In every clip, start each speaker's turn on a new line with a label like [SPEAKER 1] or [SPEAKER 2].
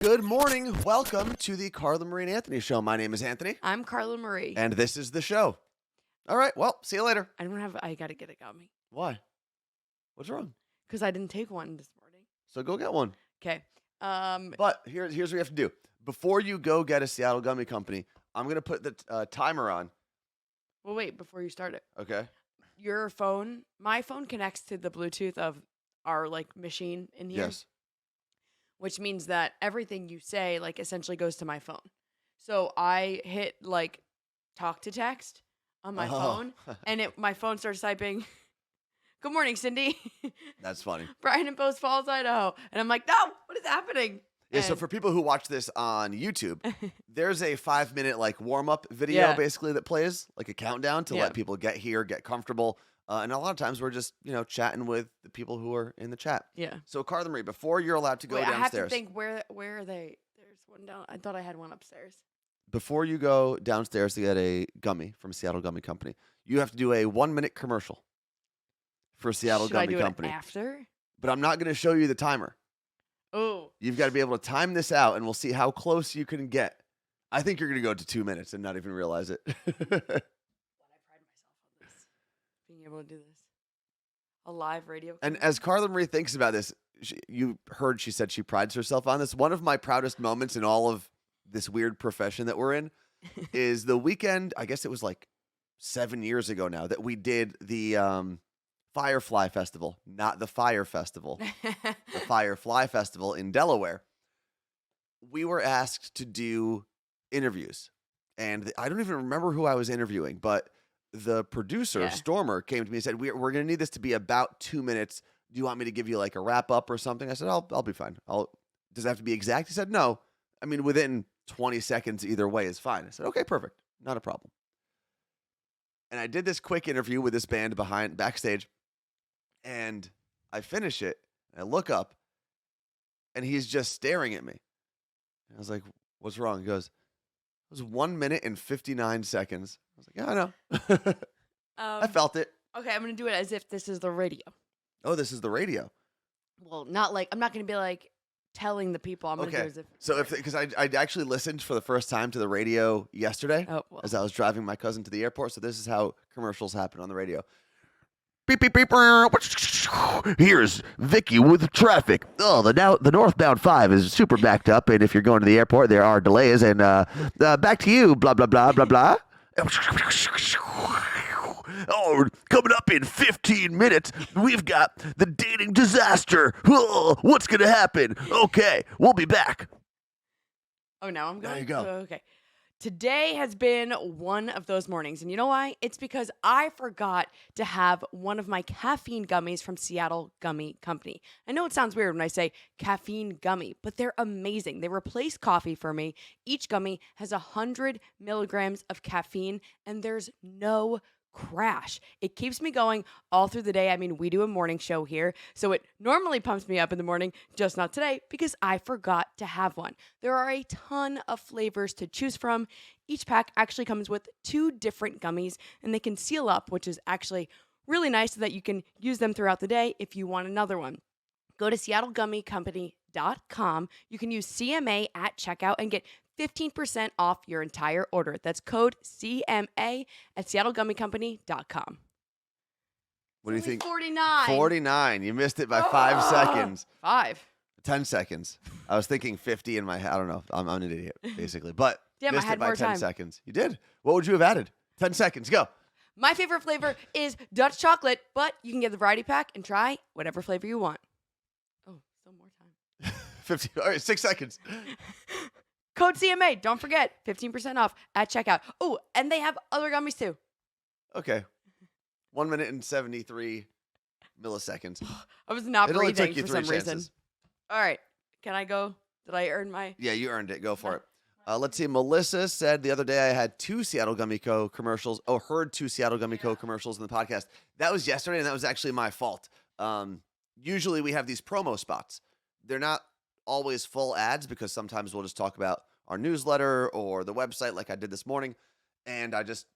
[SPEAKER 1] Good morning. Welcome to the Carla Marie and Anthony Show. My name is Anthony.
[SPEAKER 2] I'm Carla Marie.
[SPEAKER 1] And this is the show. All right. Well, see you later.
[SPEAKER 2] I got to get a gummy.
[SPEAKER 1] Why? What's wrong?
[SPEAKER 2] Because I didn't take one this morning.
[SPEAKER 1] So go get one.
[SPEAKER 2] Okay.
[SPEAKER 1] But here's what you have to do. Before you go get a Seattle Gummy Company, I'm going to put the timer on.
[SPEAKER 2] Well, wait, before you start it.
[SPEAKER 1] Okay.
[SPEAKER 2] My phone connects to the Bluetooth of our machine in here.
[SPEAKER 1] Yes.
[SPEAKER 2] Which means that everything you say essentially goes to my phone. So I hit talk to text on my phone, and my phone starts typing, "Good morning, Cindy."
[SPEAKER 1] That's funny.
[SPEAKER 2] Brian in Post Falls, Idaho. And I'm like, no, what is happening?
[SPEAKER 1] Yeah, so for people who watch this on YouTube, there's a 5-minute warm-up video basically that plays, like a countdown to let people get here, get comfortable. And a lot of times we're just, chatting with the people who are in the chat.
[SPEAKER 2] Yeah.
[SPEAKER 1] So Carla Marie, before you're allowed to go downstairs.
[SPEAKER 2] I have to think, where are they? There's one down. I thought I had one upstairs.
[SPEAKER 1] Before you go downstairs to get a gummy from Seattle Gummy Company, you have to do a 1-minute commercial for Seattle Gummy Company.
[SPEAKER 2] It after?
[SPEAKER 1] But I'm not going to show you the timer.
[SPEAKER 2] Oh.
[SPEAKER 1] You've got to be able to time this out, and we'll see how close you can get. I think you're going to go to 2 minutes and not even realize it.
[SPEAKER 2] Being able to do this. A live radio.
[SPEAKER 1] And as Carla Marie thinks about this, you heard she said she prides herself on this. One of my proudest moments in all of this weird profession that we're in is the weekend, I guess it was 7 years ago now, that we did the Firefly Festival, not the Fire Festival, the Firefly Festival in Delaware. We were asked to do interviews, and I don't even remember who I was interviewing, but the producer, Stormer, came to me and said, we're going to need this to be about 2 minutes. Do you want me to give you a wrap up or something? I said, I'll be fine. Does it have to be exact? He said, no. I mean, within 20 seconds either way is fine. I said, okay, perfect. Not a problem. And I did this quick interview with this band backstage, and I finish it, and I look up, and he's just staring at me. And I was like, what's wrong? He goes, it was 1 minute and 59 seconds. I was like, yeah, I know. I felt it.
[SPEAKER 2] Okay, I'm going to do it as if this is the radio.
[SPEAKER 1] Oh, this is the radio.
[SPEAKER 2] Well, I'm not going to be telling the people. I'm going to do it as if.
[SPEAKER 1] So because I actually listened for the first time to the radio yesterday as I was driving my cousin to the airport. So this is how commercials happen on the radio. Beep, beep, beep. Here's Vicky with traffic. Oh, the northbound 5 is super backed up, and if you're going to the airport, there are delays. And back to you, blah, blah, blah, blah, blah. Oh, coming up in 15 minutes, we've got the dating disaster. Oh, what's going to happen? Okay, we'll be back.
[SPEAKER 2] Oh, now I'm going?
[SPEAKER 1] There you go.
[SPEAKER 2] Okay. Today has been one of those mornings. And you know why? It's because I forgot to have one of my caffeine gummies from Seattle Gummy Company. I know it sounds weird when I say caffeine gummy, but they're amazing. They replace coffee for me. Each gummy has 100 milligrams of caffeine, and there's no crash. It keeps me going all through the day. I mean, we do a morning show here, so it normally pumps me up in the morning, just not today because I forgot to have one. There are a ton of flavors to choose from. Each pack actually comes with 2 different gummies, and they can seal up, which is actually really nice so that you can use them throughout the day if you want another one. Go to SeattleGummyCompany.com. You can use CMA at checkout and get 15% off your entire order. That's code CMA at SeattleGummyCompany.com.
[SPEAKER 1] What do you think?
[SPEAKER 2] 49.
[SPEAKER 1] 49. You missed it by 5 seconds.
[SPEAKER 2] 5.
[SPEAKER 1] 10 seconds. I was thinking 50 in my head. I don't know. I'm an idiot, basically. But
[SPEAKER 2] Damn,
[SPEAKER 1] missed
[SPEAKER 2] I had
[SPEAKER 1] it by
[SPEAKER 2] more
[SPEAKER 1] 10
[SPEAKER 2] time.
[SPEAKER 1] seconds. You did. What would you have added? 10 seconds. Go.
[SPEAKER 2] My favorite flavor is Dutch chocolate, but you can get the variety pack and try whatever flavor you want. Oh, still more time.
[SPEAKER 1] 50. All right, 6 seconds.
[SPEAKER 2] Code CMA. Don't forget, 15% off at checkout. Oh, and they have other gummies too.
[SPEAKER 1] Okay. 1 minute and 73 milliseconds.
[SPEAKER 2] I was not
[SPEAKER 1] It only
[SPEAKER 2] breathing
[SPEAKER 1] took you
[SPEAKER 2] for
[SPEAKER 1] 3
[SPEAKER 2] some reason.
[SPEAKER 1] chances.
[SPEAKER 2] All right. Can I go? Did I earn my...
[SPEAKER 1] Yeah, you earned it. Go for it. Let's see. Melissa said the other day I had 2 Seattle Gummy Co. commercials. Oh, heard 2 Seattle Gummy Co. commercials in the podcast. That was yesterday, and that was actually my fault. Usually we have these promo spots. They're not always full ads because sometimes we'll just talk about our newsletter or the website like I did this morning. And I just,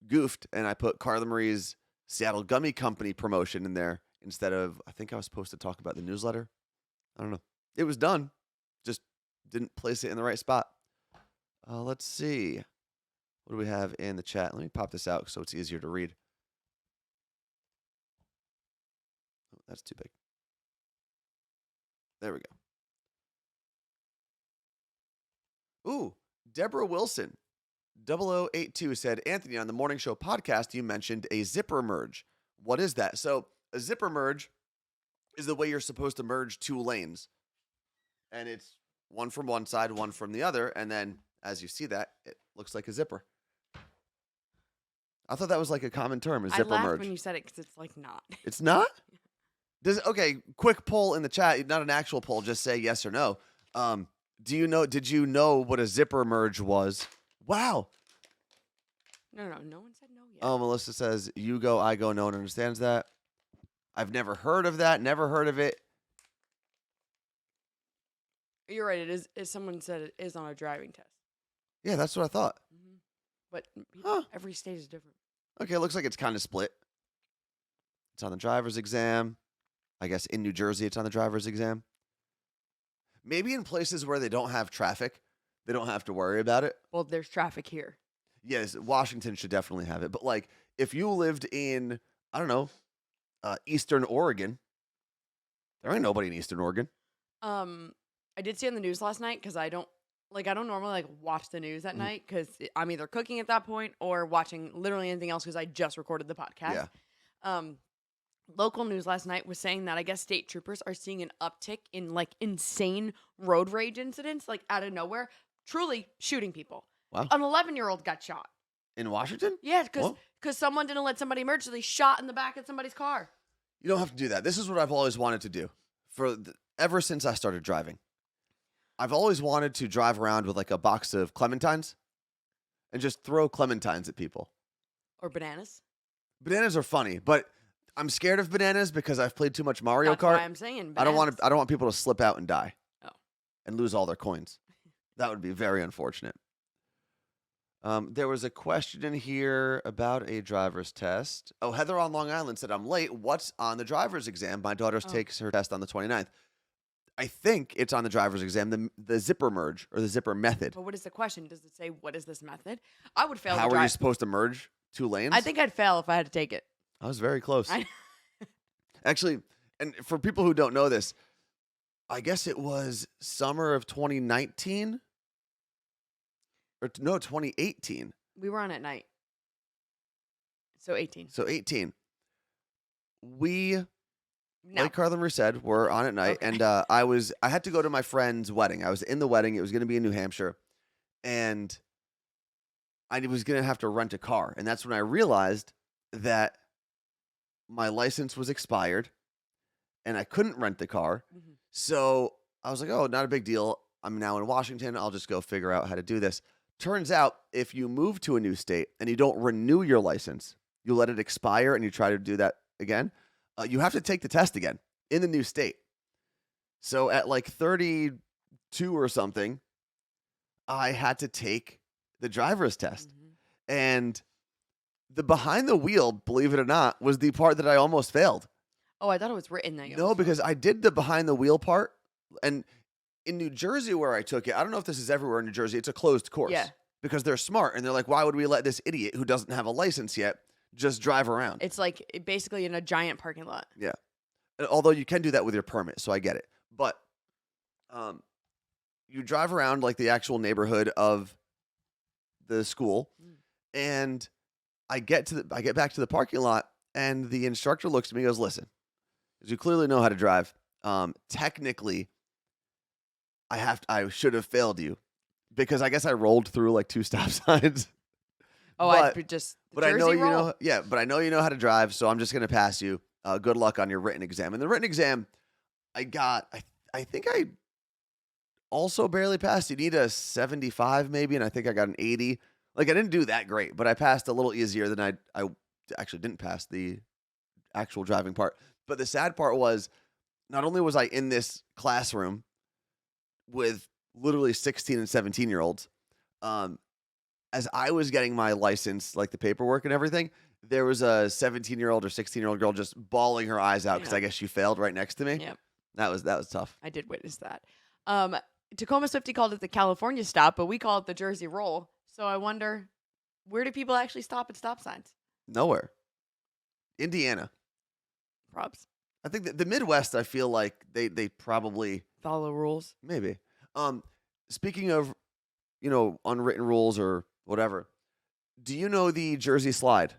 [SPEAKER 1] goofed, and I put Carla Marie's Seattle Gummy Company promotion in there instead of, I think I was supposed to talk about the newsletter. I don't know. It was done. Just didn't place it in the right spot. Let's see. What do we have in the chat? Let me pop this out so it's easier to read. Oh, that's too big. There we go. Ooh, Deborah Wilson, 0082 said, Anthony, on the morning show podcast, you mentioned a zipper merge. What is that? So a zipper merge is the way you're supposed to merge two lanes. And it's one from one side, one from the other. And then as you see that, it looks like a zipper. I thought that was like a common term, a zipper
[SPEAKER 2] I laughed
[SPEAKER 1] merge.
[SPEAKER 2] when you said it because it's like not.
[SPEAKER 1] It's not? Okay, quick poll in the chat, not an actual poll, just say yes or no. Did you know what a zipper merge was? Wow.
[SPEAKER 2] No one said no yet.
[SPEAKER 1] Oh, Melissa says, you go, I go, no one understands that. I've never heard of that, never heard of it.
[SPEAKER 2] You're right. It is. As someone said, it is on a driving test.
[SPEAKER 1] Yeah, that's what I thought.
[SPEAKER 2] Mm-hmm. But every state is different.
[SPEAKER 1] Okay, it looks like it's kind of split. It's on the driver's exam. I guess in New Jersey, it's on the driver's exam. Maybe in places where they don't have traffic, they don't have to worry about it.
[SPEAKER 2] Well, there's traffic here.
[SPEAKER 1] Yes, Washington should definitely have it. But like, if you lived in, I don't know, Eastern Oregon, there ain't nobody in Eastern Oregon.
[SPEAKER 2] I did see on the news last night because I don't normally watch the news at night because I'm either cooking at that point or watching literally anything else because I just recorded the podcast.
[SPEAKER 1] Yeah.
[SPEAKER 2] Local news last night was saying that I guess state troopers are seeing an uptick in insane road rage incidents out of nowhere, truly shooting people.
[SPEAKER 1] Wow.
[SPEAKER 2] An 11-year-old got shot.
[SPEAKER 1] In Washington?
[SPEAKER 2] Yeah, because someone didn't let somebody merge, so they shot in the back of somebody's car.
[SPEAKER 1] You don't have to do that. This is what I've always wanted to do ever since I started driving. I've always wanted to drive around with a box of clementines and just throw clementines at people.
[SPEAKER 2] Or bananas.
[SPEAKER 1] Bananas are funny, but I'm scared of bananas because I've played too much Mario
[SPEAKER 2] That's
[SPEAKER 1] Kart.
[SPEAKER 2] why I'm saying bananas.
[SPEAKER 1] I don't want people to slip out and die.
[SPEAKER 2] Oh.
[SPEAKER 1] And lose all their coins. That would be very unfortunate. There was a question in here about a driver's test. Oh, Heather on Long Island said, I'm late. What's on the driver's exam? My daughter takes her test on the 29th. I think it's on the driver's exam, the zipper merge or the zipper method.
[SPEAKER 2] But what is the question? Does it say, what is this method? I would fail.
[SPEAKER 1] How are you supposed to merge two lanes?
[SPEAKER 2] I think I'd fail if I had to take it.
[SPEAKER 1] I was very close. Actually, and for people who don't know this, I guess it was summer of 2019 or no, 2018.
[SPEAKER 2] We were on at night. So 18.
[SPEAKER 1] So 18. Like Carla said, we're on at night,
[SPEAKER 2] Okay.
[SPEAKER 1] and I had to go to my friend's wedding. I was in the wedding. It was going to be in New Hampshire, and I was going to have to rent a car. And that's when I realized that my license was expired, and I couldn't rent the car.
[SPEAKER 2] Mm-hmm.
[SPEAKER 1] So I was like, oh, not a big deal. I'm now in Washington. I'll just go figure out how to do this. Turns out, if you move to a new state and you don't renew your license, you let it expire and you try to do that again, you have to take the test again in the new state. So at 32 or something, I had to take the driver's test.
[SPEAKER 2] Mm-hmm.
[SPEAKER 1] And the behind the wheel, believe it or not, was the part that I almost failed.
[SPEAKER 2] Oh, I thought it was written that.
[SPEAKER 1] No, because I did the behind the wheel part. And in New Jersey where I took it, I don't know if this is everywhere in New Jersey, it's a closed course.
[SPEAKER 2] Yeah.
[SPEAKER 1] Because they're smart. And they're like, why would we let this idiot who doesn't have a license yet just drive around?
[SPEAKER 2] It's basically in a giant parking lot.
[SPEAKER 1] Yeah. Although you can do that with your permit, so I get it. But you drive around the actual neighborhood of the school, and I get back to the parking lot, and the instructor looks at me and goes, listen, because you clearly know how to drive. Technically, I should have failed you because I guess I rolled through 2 stop signs.
[SPEAKER 2] Oh,
[SPEAKER 1] but I know you know. Yeah, but I know you know how to drive, so I'm just going to pass you. Good luck on your written exam. And the written exam, I think I also barely passed. You need a 75 maybe, and I think I got an 80. I didn't do that great, but I passed a little easier than I actually didn't pass the actual driving part. But the sad part was, not only was I in this classroom with literally 16 and 17-year-olds, as I was getting my license, the paperwork and everything, there was a 17-year-old or 16-year-old girl just bawling her eyes out because I guess she failed right next to me.
[SPEAKER 2] Yep.
[SPEAKER 1] That was tough.
[SPEAKER 2] I did witness that. Tacoma Swifty called it the California stop, but we call it the Jersey roll. So I wonder, where do people actually stop at stop signs?
[SPEAKER 1] Nowhere. Indiana.
[SPEAKER 2] Props.
[SPEAKER 1] I think that the Midwest, I feel like they probably
[SPEAKER 2] Follow rules.
[SPEAKER 1] maybe. Speaking of, unwritten rules or whatever, do you know the Jersey slide?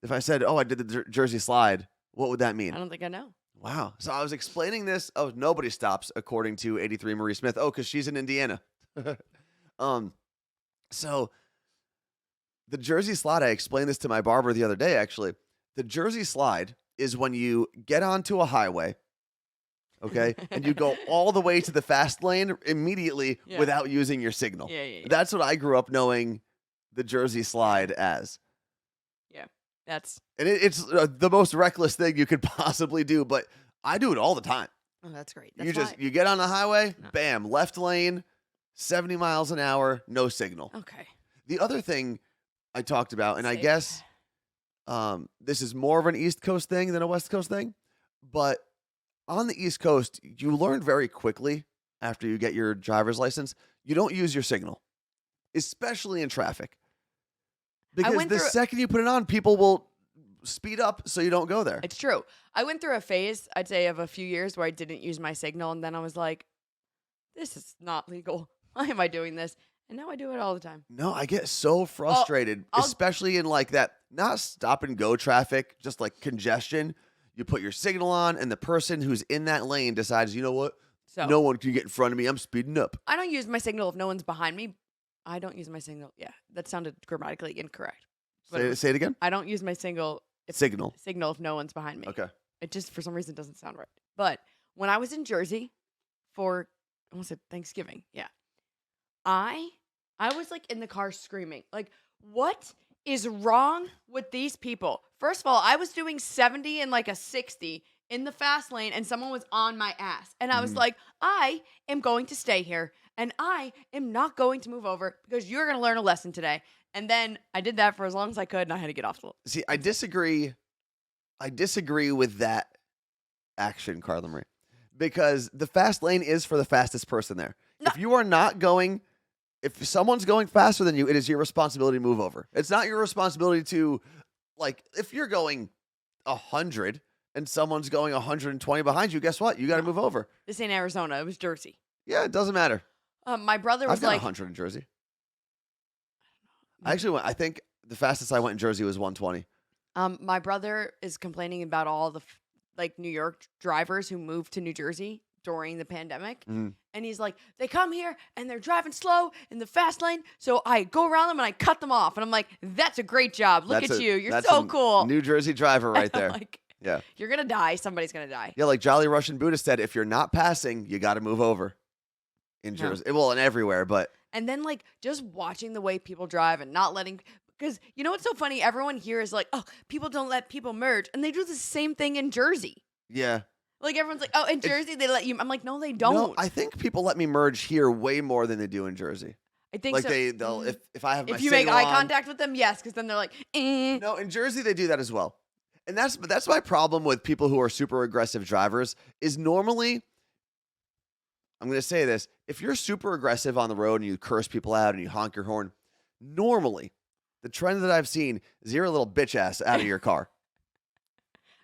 [SPEAKER 1] If I said, "Oh, I did the Jersey slide," what would that mean?
[SPEAKER 2] I don't think I know.
[SPEAKER 1] Wow. So I was explaining this. Oh, nobody stops, according to 83 Marie Smith. Oh, because she's in Indiana. So the Jersey slide, I explained this to my barber the other day, actually. The Jersey slide is when you get onto a highway, okay, and you go all the way to the fast lane immediately
[SPEAKER 2] Yeah.
[SPEAKER 1] without using your signal.
[SPEAKER 2] Yeah.
[SPEAKER 1] That's what I grew up knowing the Jersey slide as.
[SPEAKER 2] That's.
[SPEAKER 1] And it's the most reckless thing you could possibly do, but I do it all the time.
[SPEAKER 2] Oh, that's great.
[SPEAKER 1] You get on the highway,
[SPEAKER 2] No.
[SPEAKER 1] bam, left lane, 70 miles an hour, no signal.
[SPEAKER 2] Okay.
[SPEAKER 1] The other thing I talked about, and I
[SPEAKER 2] Safe.
[SPEAKER 1] guess this is more of an East Coast thing than a West Coast thing, but on the East Coast, you learn very quickly after you get your driver's license, you don't use your signal, especially in traffic. Because
[SPEAKER 2] went
[SPEAKER 1] the
[SPEAKER 2] through-
[SPEAKER 1] second you put it on, people will speed up so you don't go there.
[SPEAKER 2] It's true. I went through a phase, I'd say, of a few years where I didn't use my signal, and then I was like, this is not legal. Why am I doing this? And now I do it all the time.
[SPEAKER 1] No, I get so frustrated,
[SPEAKER 2] I'll-
[SPEAKER 1] especially in like that, not stop and go traffic, just like congestion. You put your signal on, and the person who's in that lane decides, you know what?
[SPEAKER 2] So
[SPEAKER 1] No one can get in front of me. I'm speeding up.
[SPEAKER 2] I don't use my signal if no one's behind me. I don't use my signal. Yeah, that sounded grammatically incorrect. But
[SPEAKER 1] Say it again.
[SPEAKER 2] I don't use my signal
[SPEAKER 1] Signal.
[SPEAKER 2] if no one's behind me.
[SPEAKER 1] Okay.
[SPEAKER 2] It just, for some reason, doesn't sound right. But when I was in Jersey for, I almost said Thanksgiving. Yeah. I was like in the car screaming, like, what is wrong with these people? First of all, I was doing 70 and like a 60 in the fast lane, and someone was on my ass. And I was like, I am going to stay here, and I am not going to move over because you're going to learn a lesson today. And then I did that for as long as I could, and I had to get off the.
[SPEAKER 1] See, I disagree. I disagree with that action, Carla Marie, because the fast lane is for the fastest person there.
[SPEAKER 2] No.
[SPEAKER 1] If you are not going, if someone's going faster than you, it is your responsibility to move over. It's not your responsibility to, like, if you're going 100 and someone's going 120 behind you, guess what? You got to move over.
[SPEAKER 2] This ain't Arizona. It was Jersey.
[SPEAKER 1] Yeah, it doesn't matter.
[SPEAKER 2] My brother
[SPEAKER 1] I've
[SPEAKER 2] was
[SPEAKER 1] got
[SPEAKER 2] like,
[SPEAKER 1] 100 in Jersey. I think the fastest I went in Jersey was 120.
[SPEAKER 2] my brother is complaining about all the like New York drivers who moved to New Jersey during the pandemic.
[SPEAKER 1] Mhm.
[SPEAKER 2] And he's like, they come here and they're driving slow in the fast lane. So I go around them and I cut them off. And I'm like, that's a great job. Look
[SPEAKER 1] That's
[SPEAKER 2] at you. You're
[SPEAKER 1] that's
[SPEAKER 2] so
[SPEAKER 1] a
[SPEAKER 2] cool.
[SPEAKER 1] New Jersey driver right there.
[SPEAKER 2] Like,
[SPEAKER 1] Yeah.
[SPEAKER 2] you're going to die. Somebody's going to die.
[SPEAKER 1] Yeah, like Jolly Russian Buddha said, if you're not passing, you got to move over in
[SPEAKER 2] No.
[SPEAKER 1] Jersey. Well, and everywhere, but
[SPEAKER 2] And then like just watching the way people drive and not letting, because you know what's so funny? Everyone here is like, oh, people don't let people merge. And they do the same thing in Jersey.
[SPEAKER 1] yeah.
[SPEAKER 2] Like everyone's like, oh, in Jersey they let you. I'm like, no, they don't.
[SPEAKER 1] No, I think people let me merge here way more than they do in Jersey.
[SPEAKER 2] I think
[SPEAKER 1] Like
[SPEAKER 2] so.
[SPEAKER 1] they'll if I have my
[SPEAKER 2] If you make
[SPEAKER 1] signal
[SPEAKER 2] eye
[SPEAKER 1] on-
[SPEAKER 2] contact with them, yes, because then they're like, eh.
[SPEAKER 1] No, in Jersey they do that as well. And that's my problem with people who are super aggressive drivers is normally, I'm going to say this, if you're super aggressive on the road and you curse people out and you honk your horn, normally the trend that I've seen is you're a little bitch ass out of your car.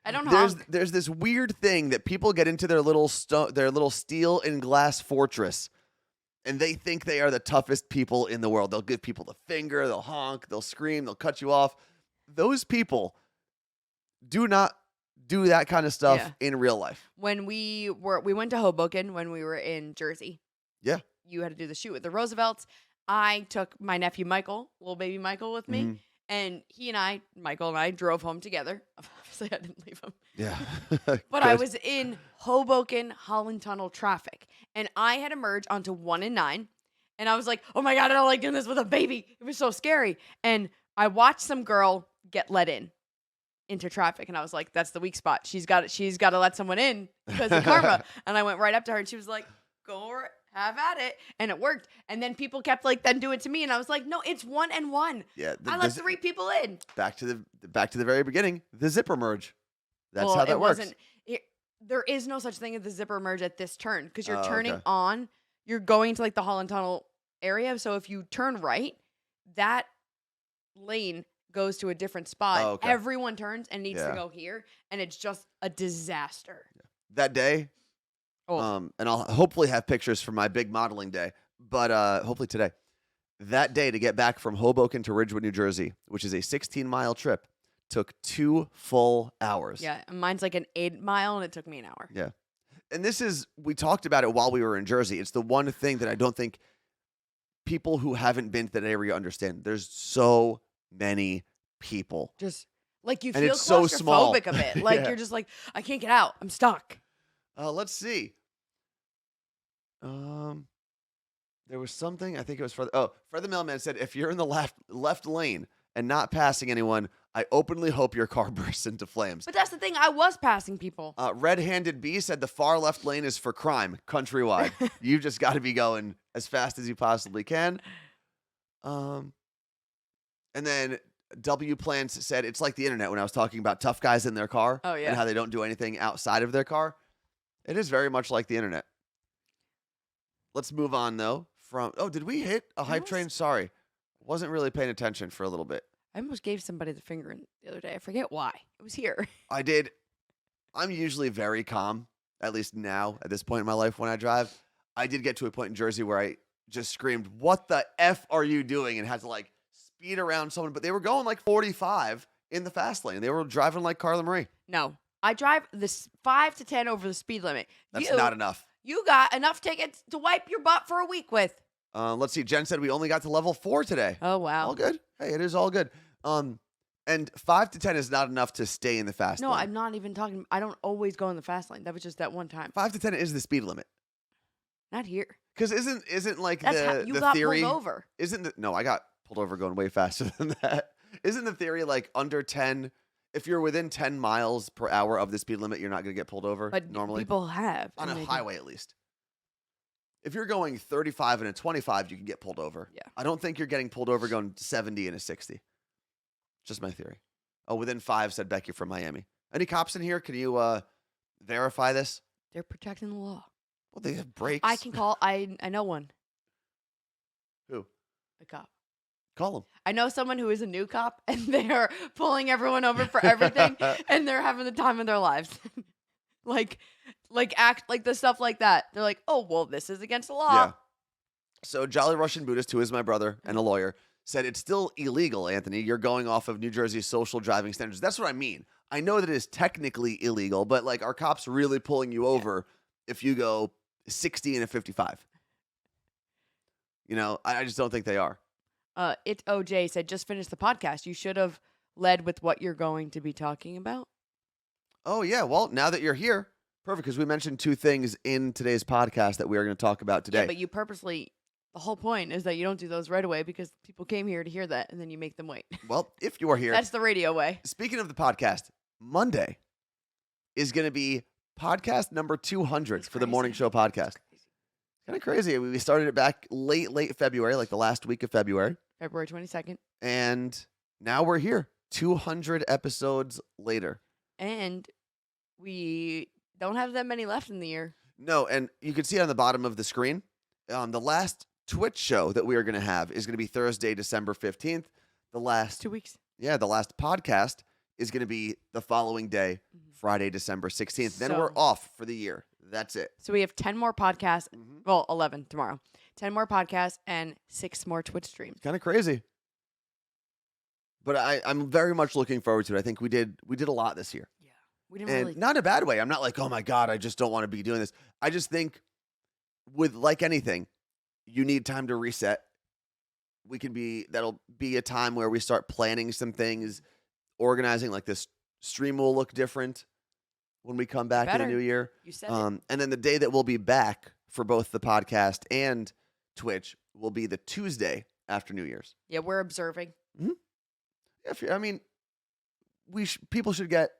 [SPEAKER 2] I don't honk.
[SPEAKER 1] There's this weird thing that people get into their little steel and glass fortress, and they think they are the toughest people in the world. They'll give people the finger, they'll honk, they'll scream, they'll cut you off. Those people do not do that kind of stuff
[SPEAKER 2] Yeah.
[SPEAKER 1] in real life.
[SPEAKER 2] When we went to Hoboken when we were in Jersey.
[SPEAKER 1] Yeah.
[SPEAKER 2] You had to do the shoot with the Roosevelts. I took my nephew Michael, little baby Michael, with me.
[SPEAKER 1] Mhm.
[SPEAKER 2] And Michael and I drove home together. Obviously, I didn't leave him.
[SPEAKER 1] Yeah.
[SPEAKER 2] But I was in Hoboken Holland Tunnel traffic. And I had to merge onto 1 and 9. And I was like, oh my God, I don't like doing this with a baby. It was so scary. And I watched some girl get let into traffic. And I was like, that's the weak spot. She's got to let someone in because of karma. And I went right up to her and she was like, go have at it. And it worked. And then people kept like then do it to me. And I was like, no, it's 1 and 1.
[SPEAKER 1] Yeah.
[SPEAKER 2] I let 3 people in.
[SPEAKER 1] Back to the very beginning, the zipper merge. That's
[SPEAKER 2] Well,
[SPEAKER 1] how that
[SPEAKER 2] it
[SPEAKER 1] works.
[SPEAKER 2] wasn't. there is no such thing as the zipper merge at this turn because you're
[SPEAKER 1] Oh,
[SPEAKER 2] turning
[SPEAKER 1] okay.
[SPEAKER 2] on. You're going to like the Holland Tunnel area. So if you turn right, that lane goes to a different spot.
[SPEAKER 1] Oh, okay.
[SPEAKER 2] Everyone turns and needs to
[SPEAKER 1] Yeah.
[SPEAKER 2] go here, and it's just a disaster.
[SPEAKER 1] That day,
[SPEAKER 2] Oh,
[SPEAKER 1] and I'll hopefully have pictures from my big modeling day, but hopefully today. That day to get back from Hoboken to Ridgewood, New Jersey, which is a 16-mile trip, took 2 full hours.
[SPEAKER 2] yeah. And mine's like an 8 mile, and it took me an hour.
[SPEAKER 1] Yeah. And we talked about it while we were in Jersey. It's the one thing that I don't think people who haven't been to that area understand. There's so many people.
[SPEAKER 2] Just like you
[SPEAKER 1] And
[SPEAKER 2] feel
[SPEAKER 1] it's so small.
[SPEAKER 2] claustrophobic a bit. Like
[SPEAKER 1] Yeah.
[SPEAKER 2] you're just like, I can't get out. I'm stuck.
[SPEAKER 1] Let's see. There was something, I think it was Fred the mailman said, if you're in the left lane and not passing anyone, I openly hope your car bursts into flames.
[SPEAKER 2] But that's the thing. I was passing people.
[SPEAKER 1] Red-Handed B said the far left lane is for crime countrywide. You've just got to be going as fast as you possibly can. And then W Plants said it's like the internet when I was talking about tough guys in their car
[SPEAKER 2] Oh, yeah.
[SPEAKER 1] and how they don't do anything outside of their car. It is very much like the internet. Let's move on though. Did we hit a hype train? Sorry. Wasn't really paying attention for a little bit.
[SPEAKER 2] I almost gave somebody the finger the other day. I forget why. It was here.
[SPEAKER 1] I did. I'm usually very calm, at least now, at this point in my life when I drive. I did get to a point in Jersey where I just screamed, "What the F are you doing?" and had to like speed around someone. But they were going like 45 in the fast lane. They were driving like Carla Marie.
[SPEAKER 2] No. I drive this 5 to 10 over the speed limit.
[SPEAKER 1] That's not enough.
[SPEAKER 2] You got enough tickets to wipe your butt for a week with.
[SPEAKER 1] Let's see. Jen said we only got to level 4 today.
[SPEAKER 2] Oh, wow.
[SPEAKER 1] All good. Hey, it is all good. And 5 to 10 is not enough to stay in the fast
[SPEAKER 2] No,
[SPEAKER 1] lane.
[SPEAKER 2] I'm not even talking. I don't always go in the fast lane. That was just that one time.
[SPEAKER 1] 5 to 10 is the speed limit.
[SPEAKER 2] Not here.
[SPEAKER 1] Because isn't like
[SPEAKER 2] That's how you got
[SPEAKER 1] theory
[SPEAKER 2] pulled over.
[SPEAKER 1] No, I got pulled over going way faster than that. Isn't the theory like under 10? If you're within 10 miles per hour of the speed limit, you're not going to get pulled over
[SPEAKER 2] But
[SPEAKER 1] normally
[SPEAKER 2] people have.
[SPEAKER 1] on
[SPEAKER 2] and
[SPEAKER 1] a
[SPEAKER 2] they
[SPEAKER 1] highway at least. If you're going 35 and a 25, you can get pulled over.
[SPEAKER 2] Yeah.
[SPEAKER 1] I don't think you're getting pulled over going 70 and a 60. Just my theory. Oh, within 5 said Becky from Miami. Any cops in here? Can you verify this?
[SPEAKER 2] They're protecting the law.
[SPEAKER 1] Well, they have brakes.
[SPEAKER 2] I can call. I know one.
[SPEAKER 1] Who?
[SPEAKER 2] A cop.
[SPEAKER 1] Call them.
[SPEAKER 2] I know someone who is a new cop, and they are pulling everyone over for everything, and they're having the time of their lives. like act like the stuff like that. They're like, oh, well, this is against the law.
[SPEAKER 1] Yeah. So Jolly Russian Buddhist, who is my brother and a lawyer, said it's still illegal, Anthony. You're going off of New Jersey's social driving standards. That's what I mean. I know that it is technically illegal, but like, are cops really pulling you over if you go 60 and a 55? You know, I just don't think they are.
[SPEAKER 2] It OJ said, just finish the podcast. You should have led with what you're going to be talking about.
[SPEAKER 1] Oh, yeah. Well, now that you're here, perfect, because we mentioned 2 things in today's podcast that we are going to talk about today.
[SPEAKER 2] Yeah, but you purposely, the whole point is that you don't do those right away because people came here to hear that, and then you make them wait.
[SPEAKER 1] Well, if you are here,
[SPEAKER 2] That's the radio way.
[SPEAKER 1] speaking of the podcast, Monday is going to be podcast number 200
[SPEAKER 2] That's
[SPEAKER 1] for the Morning
[SPEAKER 2] crazy.
[SPEAKER 1] Show podcast. Kind of crazy. We started it back late February, like the last week of February.
[SPEAKER 2] February 22nd.
[SPEAKER 1] And now we're here, 200 episodes later.
[SPEAKER 2] And we don't have that many left in the year.
[SPEAKER 1] No, and you can see on the bottom of the screen, the last Twitch show that we are going to have is going to be Thursday, December 15th. The last
[SPEAKER 2] 2 weeks.
[SPEAKER 1] the last podcast is going to be the following day, Friday, December 16th. Then we're
[SPEAKER 2] So-
[SPEAKER 1] off for the year. That's it.
[SPEAKER 2] So we have 10 more podcasts.
[SPEAKER 1] Mhm.
[SPEAKER 2] Well, 11 tomorrow. 10 more podcasts and 6 more Twitch streams.
[SPEAKER 1] Kind of crazy. But I'm very much looking forward to it. I think we did a lot this year.
[SPEAKER 2] Yeah. We didn't
[SPEAKER 1] And
[SPEAKER 2] really.
[SPEAKER 1] not in a bad way. I'm not like, oh my God, I just don't want to be doing this. I just think with like anything, you need time to reset. That'll be a time where we start planning some things, organizing, like this stream will look different when we come back in the
[SPEAKER 2] Better.
[SPEAKER 1] new year.
[SPEAKER 2] You said it.
[SPEAKER 1] And then the day that we'll be back for both the podcast and Twitch will be the Tuesday after New Year's.
[SPEAKER 2] Yeah, we're observing.
[SPEAKER 1] People should get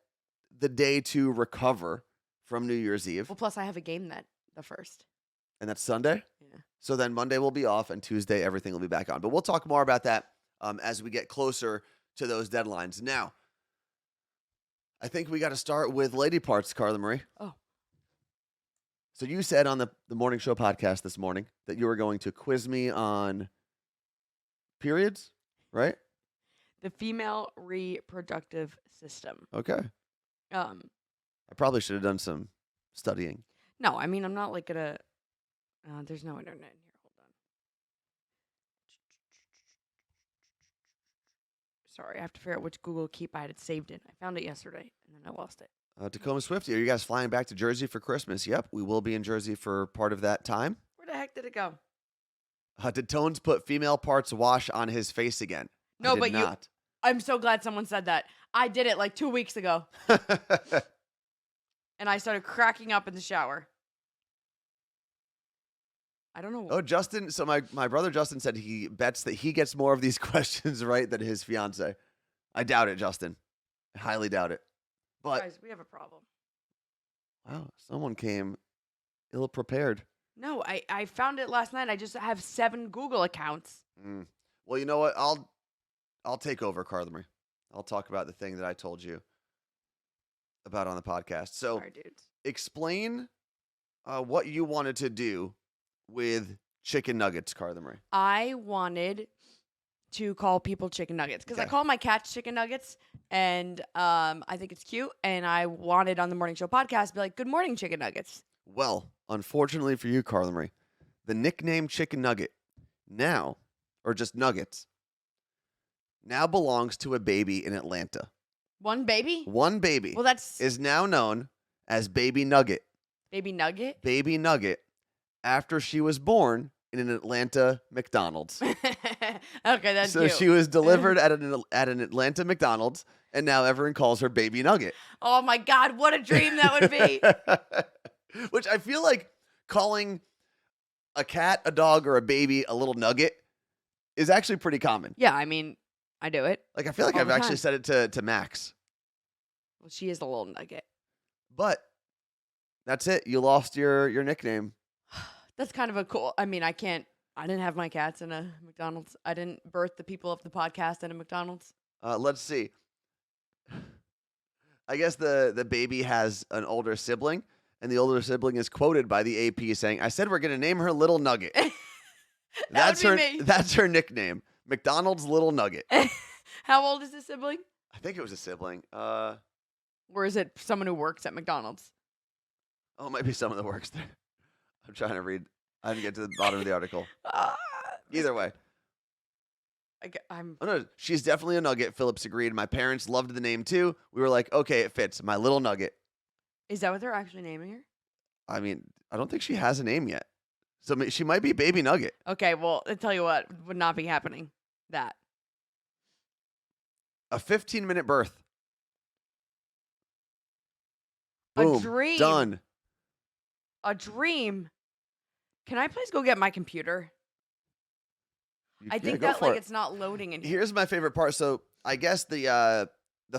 [SPEAKER 1] the day to recover from New Year's Eve,
[SPEAKER 2] Well, plus I have a game the first.
[SPEAKER 1] and that's Sunday.
[SPEAKER 2] Yeah.
[SPEAKER 1] So then Monday will be off, and Tuesday everything will be back on. But we'll talk more about that as we get closer to those deadlines. Now, I think we got to start with lady parts, Carla Marie.
[SPEAKER 2] Oh,
[SPEAKER 1] So you said on the morning show podcast this morning that you were going to quiz me on periods, right?
[SPEAKER 2] The female reproductive system.
[SPEAKER 1] Okay.
[SPEAKER 2] Um,
[SPEAKER 1] I probably should have done some studying.
[SPEAKER 2] no, I mean I'm not like gonna. There's no internet in here. Hold on. Sorry, I have to figure out which Google Keep I had it saved in. I found it yesterday and then I lost it.
[SPEAKER 1] Tacoma Swifty, are you guys flying back to Jersey for Christmas? Yep, we will be in Jersey for part of that time.
[SPEAKER 2] Where the heck did it go?
[SPEAKER 1] Did Tones put female parts wash on his face again?
[SPEAKER 2] No,
[SPEAKER 1] I did
[SPEAKER 2] but
[SPEAKER 1] not.
[SPEAKER 2] I'm so glad someone said that. I did it like 2 weeks ago, and I started cracking up in the shower. I don't know.
[SPEAKER 1] Oh, Justin. So my brother Justin said he bets that he gets more of these questions right than his fiance. I doubt it, Justin. I highly doubt it. But
[SPEAKER 2] Guys, we have a problem.
[SPEAKER 1] wow, someone came ill prepared.
[SPEAKER 2] No, I found it last night. I just have 7 Google accounts.
[SPEAKER 1] Well, you know what? I'll take over, Carlemery. I'll talk about the thing that I told you about on the podcast. So,
[SPEAKER 2] Sorry, dudes.
[SPEAKER 1] explain what you wanted to do with chicken nuggets, Carlemery.
[SPEAKER 2] I wanted to call people chicken nuggets because I
[SPEAKER 1] Okay.
[SPEAKER 2] call my cats chicken nuggets, and I think it's cute. And I wanted on the morning show podcast to be like, "Good morning, chicken nuggets."
[SPEAKER 1] Well, unfortunately for you, Carlemery, the nickname Chicken Nugget now, or just Nuggets, now belongs to a baby in Atlanta.
[SPEAKER 2] One baby.
[SPEAKER 1] One baby
[SPEAKER 2] Well, that's
[SPEAKER 1] is now known as Baby Nugget.
[SPEAKER 2] baby nugget.
[SPEAKER 1] Baby Nugget, after she was born in an Atlanta McDonald's.
[SPEAKER 2] Okay, that's
[SPEAKER 1] So
[SPEAKER 2] cute.
[SPEAKER 1] she was delivered at an Atlanta McDonald's, and now everyone calls her Baby Nugget.
[SPEAKER 2] Oh my God, what a dream that would be.
[SPEAKER 1] Which I feel like calling a cat, a dog, or a baby a little nugget is actually pretty common.
[SPEAKER 2] Yeah, I mean, I do it.
[SPEAKER 1] Like I feel like
[SPEAKER 2] All
[SPEAKER 1] I've
[SPEAKER 2] the
[SPEAKER 1] actually
[SPEAKER 2] time.
[SPEAKER 1] said it to Max.
[SPEAKER 2] Well, she is a little nugget.
[SPEAKER 1] But that's it. You lost your nickname.
[SPEAKER 2] That's kind of a cool. I mean, I didn't have my cats in a McDonald's. I didn't birth the people of the podcast in a McDonald's.
[SPEAKER 1] Let's see. I guess the baby has an older sibling, and the older sibling is quoted by the AP saying, "I said we're going to name her Little Nugget." That's
[SPEAKER 2] would
[SPEAKER 1] her.
[SPEAKER 2] be me.
[SPEAKER 1] That's her nickname. McDonald's Little Nugget.
[SPEAKER 2] How old is the sibling?
[SPEAKER 1] I think it was a sibling.
[SPEAKER 2] Or is it someone who works at McDonald's?
[SPEAKER 1] Oh, it might be someone that works there. I'm trying to read. I didn't get to the bottom of the article.
[SPEAKER 2] Ah,
[SPEAKER 1] Either way.
[SPEAKER 2] I'm
[SPEAKER 1] Oh, no, she's definitely a nugget. Phillips agreed. My parents loved the name too. We were like, okay, it fits. My Little Nugget.
[SPEAKER 2] Is that what they're actually naming her?
[SPEAKER 1] I mean, I don't think she has a name yet. So she might be Baby Nugget.
[SPEAKER 2] Okay, well, I tell you what, would not be happening. That.
[SPEAKER 1] A 15-minute birth.
[SPEAKER 2] A
[SPEAKER 1] Boom.
[SPEAKER 2] dream.
[SPEAKER 1] Done.
[SPEAKER 2] A dream. Can I please go get my computer? I think
[SPEAKER 1] go
[SPEAKER 2] that
[SPEAKER 1] for
[SPEAKER 2] like
[SPEAKER 1] it.
[SPEAKER 2] it's not loading in here.
[SPEAKER 1] Here's my favorite part. So I guess the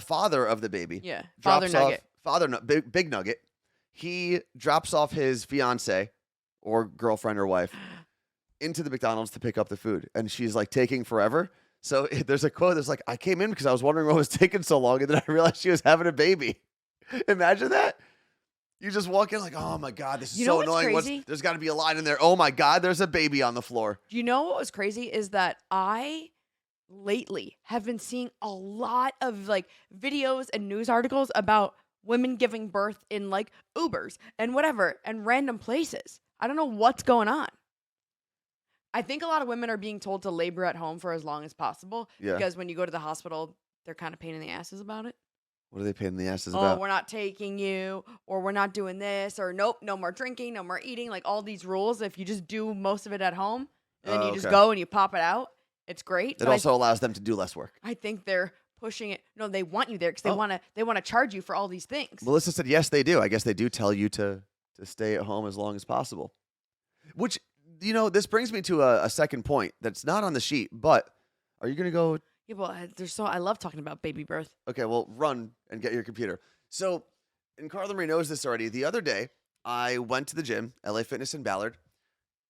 [SPEAKER 1] father of the baby
[SPEAKER 2] Yeah, Father
[SPEAKER 1] drops
[SPEAKER 2] Nugget.
[SPEAKER 1] Big Nugget. He drops off his fiance or girlfriend or wife into the McDonald's to pick up the food, and she's like taking forever. So there's a quote that's like, "I came in because I was wondering what was taking so long, and then I realized she was having a baby." Imagine that. You just walk in like, "Oh my God, this is
[SPEAKER 2] You know
[SPEAKER 1] so
[SPEAKER 2] what's
[SPEAKER 1] annoying.
[SPEAKER 2] crazy?
[SPEAKER 1] There's got to be a line in there. Oh my God, there's a baby on the floor."
[SPEAKER 2] Do you know what was crazy is that I lately have been seeing a lot of like videos and news articles about women giving birth in like Ubers and whatever and random places. I don't know what's going on. I think a lot of women are being told to labor at home for as long as possible
[SPEAKER 1] Yeah.
[SPEAKER 2] because when you go to the hospital, they're kind of pain in the asses about it.
[SPEAKER 1] What are they paying the asses
[SPEAKER 2] Oh,
[SPEAKER 1] about?
[SPEAKER 2] we're not taking you, or we're not doing this, or nope, no more drinking, no more eating. Like all these rules. If you just do most of it at home, and then
[SPEAKER 1] Oh,
[SPEAKER 2] you just
[SPEAKER 1] okay.
[SPEAKER 2] go and you pop it out, it's great.
[SPEAKER 1] It
[SPEAKER 2] But
[SPEAKER 1] also allows them to do less work.
[SPEAKER 2] I think they're pushing it. No, they want you there because
[SPEAKER 1] Oh.
[SPEAKER 2] they want to charge you for all these things.
[SPEAKER 1] Melissa said, yes, they do. I guess they do tell you to stay at home as long as possible. Which, this brings me to a second point that's not on the sheet, but are you going to go?
[SPEAKER 2] Yeah, well, I love talking about baby birth.
[SPEAKER 1] Okay, well, run and get your computer. So, and Carla Marie knows this already. The other day, I went to the gym, LA Fitness in Ballard.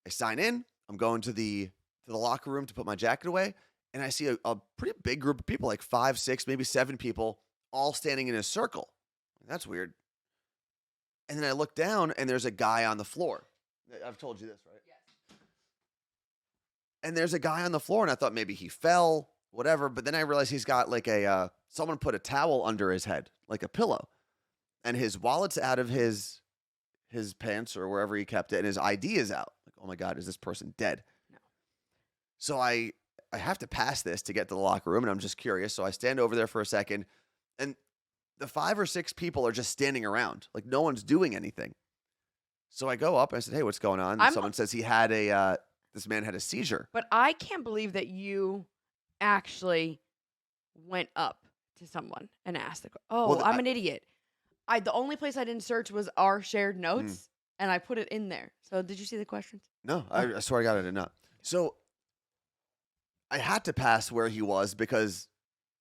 [SPEAKER 1] I sign in. I'm going to the locker room to put my jacket away, and I see a pretty big group of people, like 5, 6, maybe 7 people, all standing in a circle. That's weird. And then I look down, and there's a guy on the floor. I've told you this, right?
[SPEAKER 2] Yes.
[SPEAKER 1] And there's a guy on the floor, and I thought maybe he fell, whatever. But then I realized he's got like someone put a towel under his head, like a pillow. And his wallet's out of his pants or wherever he kept it, and his ID is out. Like, oh my God, is this person dead?
[SPEAKER 2] No.
[SPEAKER 1] So I have to pass this to get to the locker room, and I'm just curious. So I stand over there for a second, and the 5 or 6 people are just standing around. Like, no one's doing anything. So I go up, and I said, hey, what's going on? And someone says this man had a seizure.
[SPEAKER 2] But I can't believe that you actually went up to someone and asked I'm an idiot. The only place I didn't search was our shared notes, and I put it in there. So did you see the questions?
[SPEAKER 1] No, I swear to God, I did not. So I had to pass where he was because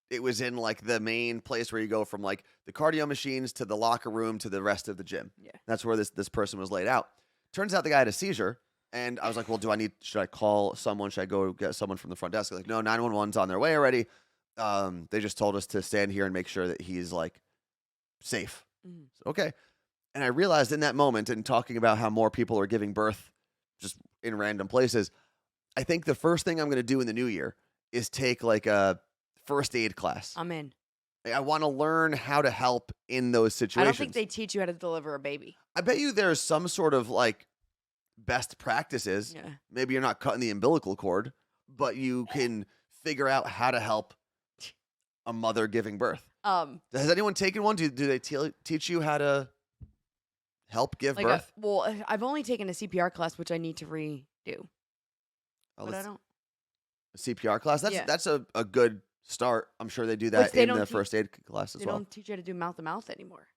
[SPEAKER 1] it was in like the main place where you go from like the cardio machines to the locker room to the rest of the gym.
[SPEAKER 2] Yeah.
[SPEAKER 1] That's where this person was laid out. Turns out the guy had a seizure, and I was like, well, should I call someone? Should I go get someone from the front desk? They're like, no, 911's on their way already. They just told us to stand here and make sure that he's like safe.
[SPEAKER 2] Mm-hmm.
[SPEAKER 1] So, okay. And I realized in that moment, and talking about how more people are giving birth just in random places, I think the first thing I'm going to do in the new year is take like a first aid class.
[SPEAKER 2] I'm in.
[SPEAKER 1] I want to learn how to help in those situations.
[SPEAKER 2] I don't think they teach you how to deliver a baby.
[SPEAKER 1] I bet you there's some sort of like best practices.
[SPEAKER 2] Yeah.
[SPEAKER 1] Maybe you're not cutting the umbilical cord, but you can figure out how to help a mother giving birth. Has anyone taken one? Do they teach you how to help give birth?
[SPEAKER 2] I've only taken a CPR class, which I need to redo. But I don't.
[SPEAKER 1] A CPR class? That's a good start. I'm sure they do
[SPEAKER 2] Which
[SPEAKER 1] that
[SPEAKER 2] they
[SPEAKER 1] in
[SPEAKER 2] don't
[SPEAKER 1] the first aid class as
[SPEAKER 2] They
[SPEAKER 1] well.
[SPEAKER 2] don't teach you how to do mouth-to-mouth anymore.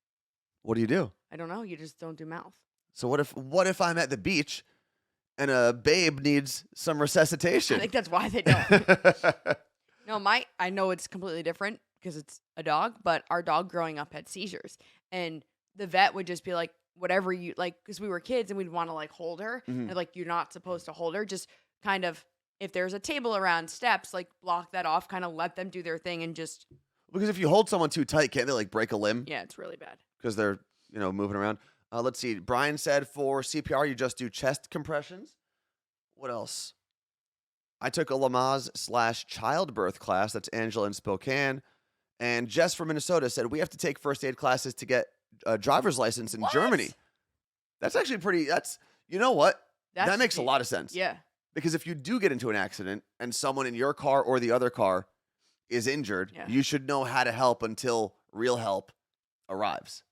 [SPEAKER 1] What do you do?
[SPEAKER 2] I don't know. You just don't do mouth.
[SPEAKER 1] So what if I'm at the beach and a babe needs some resuscitation?
[SPEAKER 2] I think that's why they don't. No, I know it's completely different because it's a dog, but our dog growing up had seizures, and the vet would just be like, whatever you like, because we were kids and we'd want to like hold her, and like, you're not supposed to hold her. Just kind of, if there's a table around steps, like block that off, kind of let them do their thing, and just
[SPEAKER 1] because if you hold someone too tight, can't they like break a limb?
[SPEAKER 2] Yeah, it's really bad
[SPEAKER 1] because they're moving around. Let's see. Brian said for CPR you just do chest compressions. What else? I took a Lamaze / childbirth class. That's Angela in Spokane. And Jess from Minnesota said, we have to take first aid classes to get a driver's license in Germany. That's actually you know what? That makes a lot of sense.
[SPEAKER 2] Yeah.
[SPEAKER 1] Because if you do get into an accident and someone in your car or the other car is injured, you should know how to help until real help arrives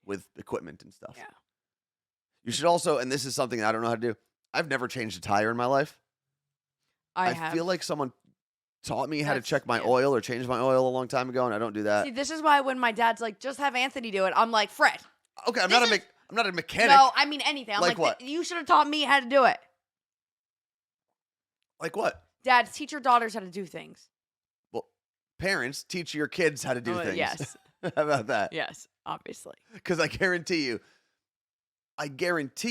[SPEAKER 1] with equipment and stuff.
[SPEAKER 2] Yeah.
[SPEAKER 1] You should also, and this is something I don't know how to do, I've never changed a tire in my life. I feel like someone taught me how to check my oil or change my oil a long time ago, and I don't do that.
[SPEAKER 2] See, this is why when my dad's like, just have Anthony do it, I'm like, Fred.
[SPEAKER 1] Okay, I'm not a mechanic.
[SPEAKER 2] No, I mean anything. I'm
[SPEAKER 1] like what?
[SPEAKER 2] You should have taught me how to do it.
[SPEAKER 1] Like what?
[SPEAKER 2] Dads, teach your daughters how to do things.
[SPEAKER 1] Well, parents, teach your kids how to do things.
[SPEAKER 2] Yes.
[SPEAKER 1] How about that?
[SPEAKER 2] Yes, obviously.
[SPEAKER 1] Because I guarantee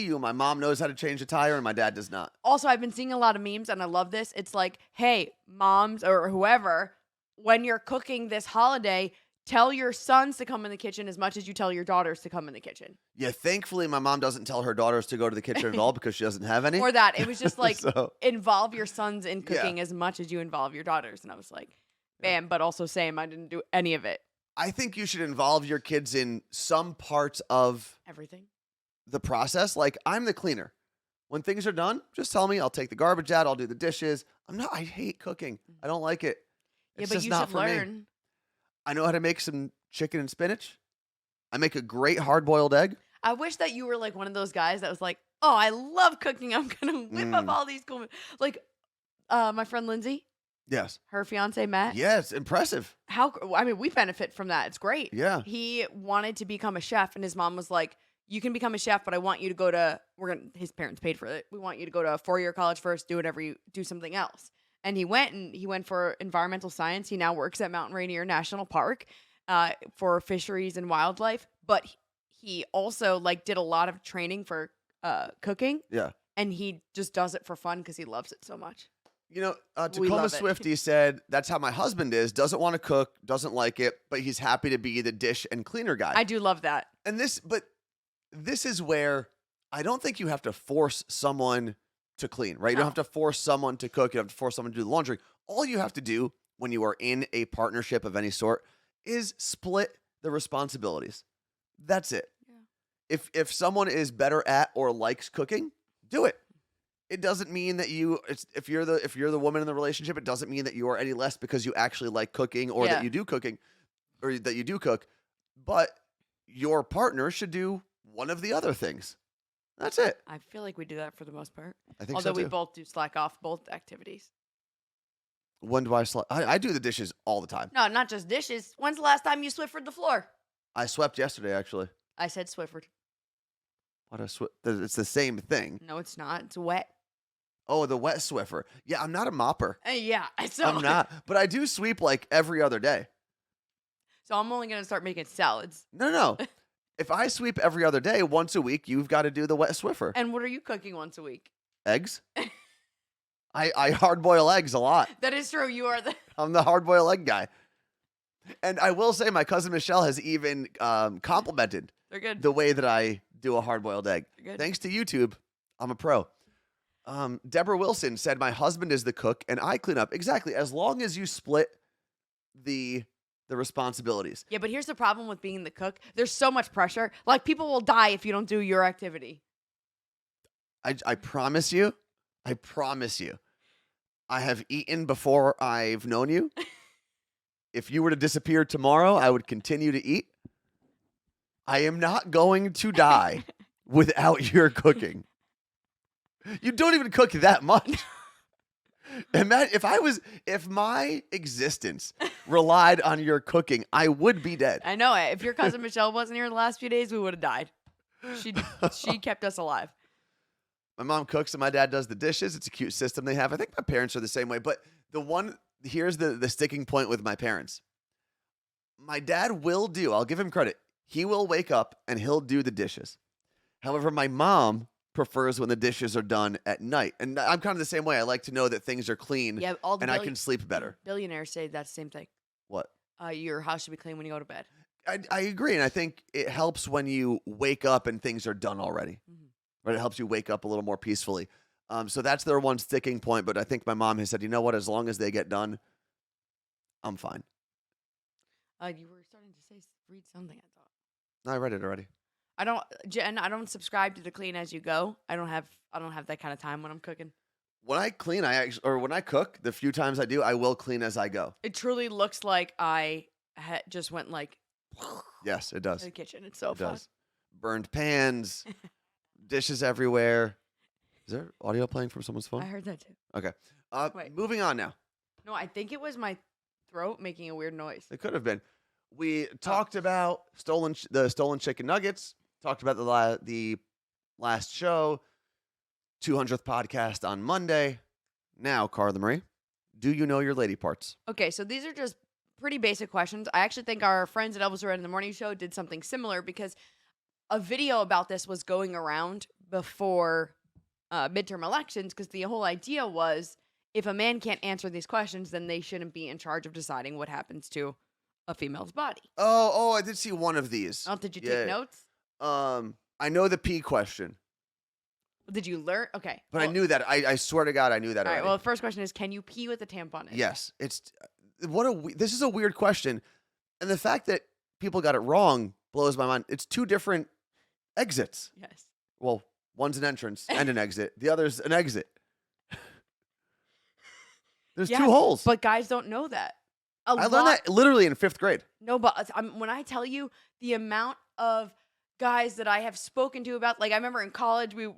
[SPEAKER 1] you my mom knows how to change a tire and my dad does not.
[SPEAKER 2] Also, I've been seeing a lot of memes and I love this. It's like, hey, moms or whoever, when you're cooking this holiday, tell your sons to come in the kitchen as much as you tell your daughters to come in the kitchen.
[SPEAKER 1] Yeah, thankfully my mom doesn't tell her daughters to go to the kitchen at all because she doesn't have any.
[SPEAKER 2] Or that. It was just like, involve your sons in cooking as much as you involve your daughters. And I was like, bam, but also same. I didn't do any of it.
[SPEAKER 1] I think you should involve your kids in some parts of
[SPEAKER 2] everything.
[SPEAKER 1] The process. Like, I'm the cleaner. When things are done, just tell me. I'll take the garbage out. I'll do the dishes. I hate cooking. I don't like it. It's
[SPEAKER 2] but
[SPEAKER 1] just
[SPEAKER 2] you
[SPEAKER 1] not
[SPEAKER 2] should
[SPEAKER 1] for me.
[SPEAKER 2] learn.
[SPEAKER 1] I know how to make some chicken and spinach. I make a great hard-boiled egg.
[SPEAKER 2] I wish that you were like one of those guys that was like, oh, I love cooking. I'm going to whip up all these cool. Like my friend Lindsay.
[SPEAKER 1] Yes.
[SPEAKER 2] Her fiance, Matt.
[SPEAKER 1] Yes, impressive.
[SPEAKER 2] We benefit from that. It's great.
[SPEAKER 1] Yeah.
[SPEAKER 2] He wanted to become a chef, and his mom was like, you can become a chef, but I want you to go to, his parents paid for it. We want you to go to a 4-year college first, do something else. And he went for environmental science. He now works at Mountain Rainier National Park for fisheries and wildlife. But he also did a lot of training for cooking.
[SPEAKER 1] Yeah.
[SPEAKER 2] And he just does it for fun because he loves it so much.
[SPEAKER 1] Tacoma Swifty said, that's how my husband is. Doesn't want to cook, doesn't like it, but he's happy to be the dish and cleaner guy.
[SPEAKER 2] I do love that.
[SPEAKER 1] And this this is where I don't think you have to force someone to clean, right? You don't
[SPEAKER 2] No.
[SPEAKER 1] have to force someone to cook. You don't have to force someone to do the laundry. All you have to do when you are in a partnership of any sort is split the responsibilities. That's it.
[SPEAKER 2] Yeah.
[SPEAKER 1] If someone is better at or likes cooking, do it. It doesn't mean that if you're the woman in the relationship, it doesn't mean that you are any less because you actually like cooking or that
[SPEAKER 2] Yeah.
[SPEAKER 1] you do cooking or that you do cook. But your partner should do one of the other things. That's it.
[SPEAKER 2] I feel like we do that for the most part.
[SPEAKER 1] I think
[SPEAKER 2] Although
[SPEAKER 1] so
[SPEAKER 2] we
[SPEAKER 1] too.
[SPEAKER 2] both do slack off both activities.
[SPEAKER 1] When do I do the dishes all the time.
[SPEAKER 2] No, not just dishes. When's the last time you Swiffered the floor?
[SPEAKER 1] I swept yesterday, actually.
[SPEAKER 2] I said Swiffered.
[SPEAKER 1] What a it's the same thing.
[SPEAKER 2] No, it's not. It's wet.
[SPEAKER 1] Oh, the wet Swiffer. Yeah, I'm not a mopper.
[SPEAKER 2] Yeah. So
[SPEAKER 1] I'm not. But I do sweep like every other day.
[SPEAKER 2] So I'm only gonna start making salads.
[SPEAKER 1] No. If I sweep every other day, once a week, you've got to do the wet Swiffer.
[SPEAKER 2] And what are you cooking once a week?
[SPEAKER 1] Eggs? I hard boil eggs a lot.
[SPEAKER 2] That is true. You are the
[SPEAKER 1] I'm the hard boil egg guy. And I will say my cousin Michelle has even complimented
[SPEAKER 2] They're good.
[SPEAKER 1] the way that I do a hard boiled egg.
[SPEAKER 2] They're good.
[SPEAKER 1] Thanks to YouTube, I'm a pro. Deborah Wilson said, my husband is the cook and I clean up. Exactly. As long as you split the responsibilities.
[SPEAKER 2] Yeah, but here's the problem with being the cook. There's so much pressure. Like, people will die if you don't do your activity.
[SPEAKER 1] I promise you, I have eaten before I've known you. If you were to disappear tomorrow, I would continue to eat. I am not going to die without your cooking. You don't even cook that much. Imagine if my existence relied on your cooking, I would be dead.
[SPEAKER 2] I know it. If your cousin Michelle wasn't here the last few days, we would have died. She kept us alive.
[SPEAKER 1] My mom cooks and my dad does the dishes. It's a cute system they have. I think my parents are the same way. But here's the sticking point with my parents. My dad will I'll give him credit. He will wake up and he'll do the dishes. However, my mom prefers when the dishes are done at night. And I'm kind of the same way. I like to know that things are clean
[SPEAKER 2] Yeah, all the
[SPEAKER 1] and I can sleep better.
[SPEAKER 2] billionaires say that same thing.
[SPEAKER 1] What?
[SPEAKER 2] Your house should be clean when you go to bed.
[SPEAKER 1] I agree. And I think it helps when you wake up and things are done already.
[SPEAKER 2] Mhm.
[SPEAKER 1] Right? It helps you wake up a little more peacefully. So that's their one sticking point. But I think my mom has said, you know what? As long as they get done, I'm fine.
[SPEAKER 2] You were starting to read something, I thought.
[SPEAKER 1] No, I read it already.
[SPEAKER 2] Jen, I don't subscribe to the clean as you go. I don't have that kind of time when I'm cooking.
[SPEAKER 1] When I clean, when I cook, the few times I do, I will clean as I go.
[SPEAKER 2] It truly looks like I just went like
[SPEAKER 1] Yes, it does.
[SPEAKER 2] to the kitchen. It's so
[SPEAKER 1] It
[SPEAKER 2] fun.
[SPEAKER 1] does. Burned pans, dishes everywhere. Is there audio playing from someone's phone?
[SPEAKER 2] I heard that too.
[SPEAKER 1] Okay.
[SPEAKER 2] Wait.
[SPEAKER 1] Moving on now.
[SPEAKER 2] No, I think it was my throat making a weird noise.
[SPEAKER 1] It could have been. We talked about the stolen chicken nuggets. Talked about the last show, 200th podcast on Monday. Now, Carla Marie, do you know your lady parts?
[SPEAKER 2] Okay, so these are just pretty basic questions. I actually think our friends at Elvis Red in the Morning Show did something similar because a video about this was going around before midterm elections because the whole idea was if a man can't answer these questions, then they shouldn't be in charge of deciding what happens to a female's body.
[SPEAKER 1] Oh, I did see one of these.
[SPEAKER 2] Oh, did you
[SPEAKER 1] Yeah.
[SPEAKER 2] take notes?
[SPEAKER 1] I know the pee question,
[SPEAKER 2] Did you learn? Okay.
[SPEAKER 1] but I knew that. I swear to God, I knew that
[SPEAKER 2] All right,
[SPEAKER 1] already.
[SPEAKER 2] well, the first question is, can you pee with a tampon in?
[SPEAKER 1] Yes, it's this is a weird question, and the fact that people got it wrong blows my mind. It's two different exits.
[SPEAKER 2] Yes.
[SPEAKER 1] Well, one's an entrance and an exit. The other's an exit. There's
[SPEAKER 2] Yes,
[SPEAKER 1] two holes.
[SPEAKER 2] But guys don't know that.
[SPEAKER 1] I learned that literally in 5th grade.
[SPEAKER 2] No, but when I tell you the amount of guys that I have spoken to about, like I remember in college, we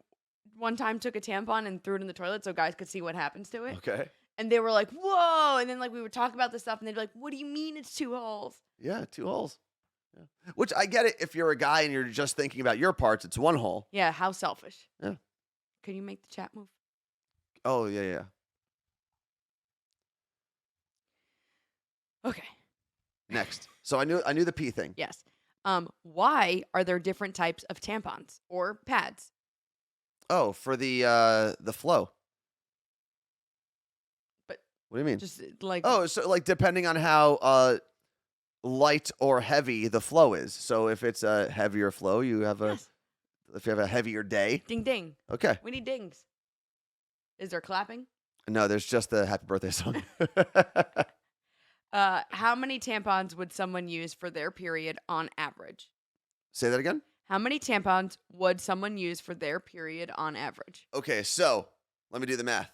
[SPEAKER 2] one time took a tampon and threw it in the toilet so guys could see what happens to it.
[SPEAKER 1] Okay.
[SPEAKER 2] And they were like, whoa. And then like we would talk about this stuff and they'd be like, what do you mean it's 2 holes?
[SPEAKER 1] Yeah, 2 holes. Yeah. Which I get it if you're a guy and you're just thinking about your parts, it's 1 hole.
[SPEAKER 2] Yeah, how selfish.
[SPEAKER 1] Yeah.
[SPEAKER 2] Can you make the chat move?
[SPEAKER 1] Oh, yeah.
[SPEAKER 2] Okay.
[SPEAKER 1] Next. So I knew the pee thing.
[SPEAKER 2] Yes. Why are there different types of tampons or pads?
[SPEAKER 1] Oh, for the flow.
[SPEAKER 2] But
[SPEAKER 1] what do you mean?
[SPEAKER 2] Just like
[SPEAKER 1] Oh, so like depending on how light or heavy the flow is. So if it's a heavier flow, you have a
[SPEAKER 2] yes.
[SPEAKER 1] if you have a heavier day.
[SPEAKER 2] Ding ding.
[SPEAKER 1] Okay.
[SPEAKER 2] We need dings. Is there clapping?
[SPEAKER 1] No, there's just the happy birthday song.
[SPEAKER 2] How many tampons would someone use for their period on average?
[SPEAKER 1] Say that again?
[SPEAKER 2] How many tampons would someone use for their period on average?
[SPEAKER 1] Okay, so let me do the math.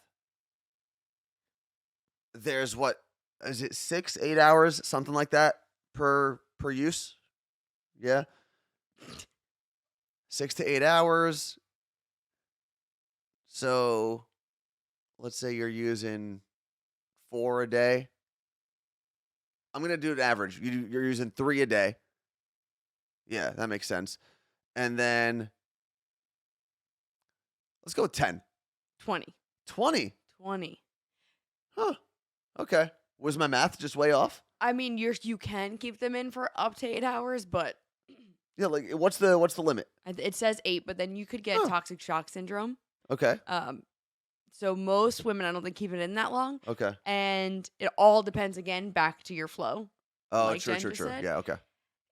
[SPEAKER 1] There's what is it 6, 8 hours, something like that per use? Yeah. 6 to 8 hours. So let's say you're using 4 a day. I'm going to do an average. You're using 3 a day. Yeah, that makes sense. And then let's go with 10.
[SPEAKER 2] 20.
[SPEAKER 1] 20.
[SPEAKER 2] 20.
[SPEAKER 1] Huh. Okay. Was my math just way off?
[SPEAKER 2] I mean, you can keep them in for up to 8 hours, but
[SPEAKER 1] Yeah, like what's the limit?
[SPEAKER 2] it says 8, but then you could get toxic shock syndrome.
[SPEAKER 1] Okay.
[SPEAKER 2] So most women, I don't think, keep it in that long.
[SPEAKER 1] Okay.
[SPEAKER 2] And it all depends, again, back to your flow.
[SPEAKER 1] Oh,
[SPEAKER 2] like
[SPEAKER 1] true.
[SPEAKER 2] Jen just said.
[SPEAKER 1] Yeah, okay.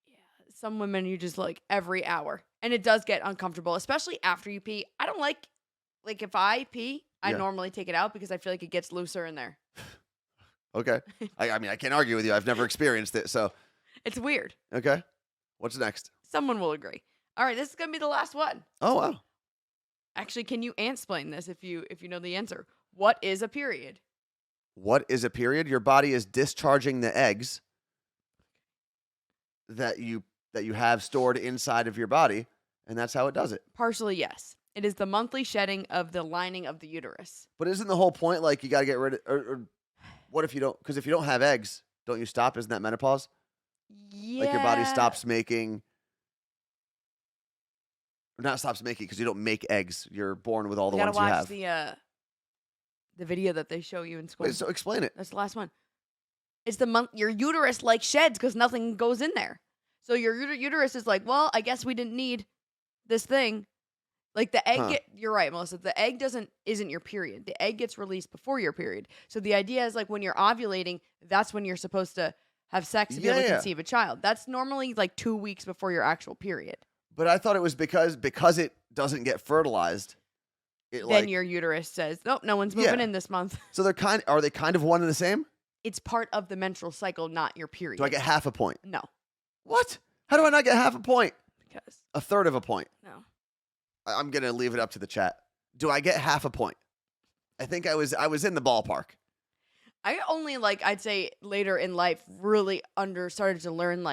[SPEAKER 2] Yeah, some women, you just like every hour. And it does get uncomfortable, especially after you pee. I don't like if I pee, I
[SPEAKER 1] Yeah.
[SPEAKER 2] normally take it out because I feel like it gets looser in there.
[SPEAKER 1] Okay. I mean, I can't argue with you. I've never experienced it, so.
[SPEAKER 2] It's weird.
[SPEAKER 1] Okay. What's next?
[SPEAKER 2] Someone will agree. All right, this is going to be the last one.
[SPEAKER 1] Oh, wow.
[SPEAKER 2] Actually, can you explain this if you know the answer? What is a period?
[SPEAKER 1] What is a period? Your body is discharging the eggs that you have stored inside of your body, and that's how it does it.
[SPEAKER 2] Partially, yes. It is the monthly shedding of the lining of the uterus.
[SPEAKER 1] But isn't the whole point like you got to get rid of or what if you don't, because if you don't have eggs, don't you stop? Isn't that menopause?
[SPEAKER 2] Yeah.
[SPEAKER 1] Like your body stops making, or not stops making because you don't make eggs. You're born with all the
[SPEAKER 2] You
[SPEAKER 1] ones
[SPEAKER 2] gotta
[SPEAKER 1] you
[SPEAKER 2] watch
[SPEAKER 1] have.
[SPEAKER 2] the video that they show you in school.
[SPEAKER 1] Wait, so explain it.
[SPEAKER 2] That's the last one. It's your uterus like sheds because nothing goes in there. So your uterus is like, well, I guess we didn't need this thing. Like the egg, you're right, Melissa. The egg isn't your period. The egg gets released before your period. So the idea is like when you're ovulating, that's when you're supposed to have sex to be able to conceive a child. That's normally like 2 weeks before your actual period.
[SPEAKER 1] But I thought it was because it doesn't get fertilized.
[SPEAKER 2] Then your uterus says, nope, no one's moving in this month.
[SPEAKER 1] So are they kind of one and the same?
[SPEAKER 2] It's part of the menstrual cycle, not your period.
[SPEAKER 1] Do I get half a point?
[SPEAKER 2] No.
[SPEAKER 1] What? How do I not get half a point?
[SPEAKER 2] Because.
[SPEAKER 1] A third of a point.
[SPEAKER 2] No.
[SPEAKER 1] I'm going to leave it up to the chat. Do I get half a point? I think I was in the ballpark.
[SPEAKER 2] I only I'd say later in life really started to learn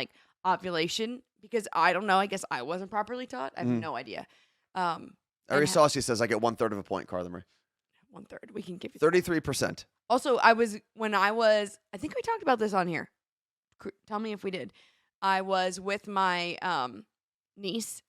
[SPEAKER 2] ovulation because I don't know. I guess I wasn't properly taught. I have no idea.
[SPEAKER 1] Ari Saucy says I get 1/3 of a point, Carla Marie.
[SPEAKER 2] 1/3. We can give you
[SPEAKER 1] 33%.
[SPEAKER 2] Also, I think we talked about this on here. Tell me if we did. I was with my niece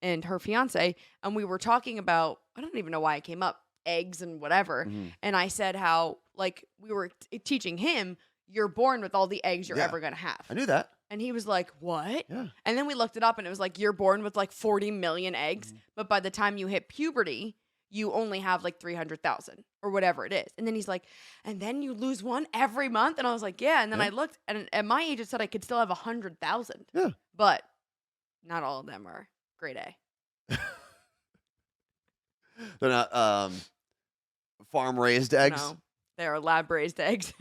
[SPEAKER 2] and her fiance, and we were talking about, I don't even know why it came up, eggs and whatever.
[SPEAKER 1] Mm-hmm.
[SPEAKER 2] And I said how, we were teaching him, you're born with all the eggs you're ever going to have.
[SPEAKER 1] I knew that.
[SPEAKER 2] And he was like, what?
[SPEAKER 1] Yeah.
[SPEAKER 2] And then we looked it up, and it was like, you're born with 40 million eggs. Mm-hmm. But by the time you hit puberty, you only have 300,000 or whatever it is. And then he's like, and then you lose one every month? And I was like, yeah. And then I looked, and at my age, it said I could still have 100,000.
[SPEAKER 1] Yeah.
[SPEAKER 2] But not all of them are grade A.
[SPEAKER 1] They're not farm-raised eggs?
[SPEAKER 2] No, they are lab-raised eggs.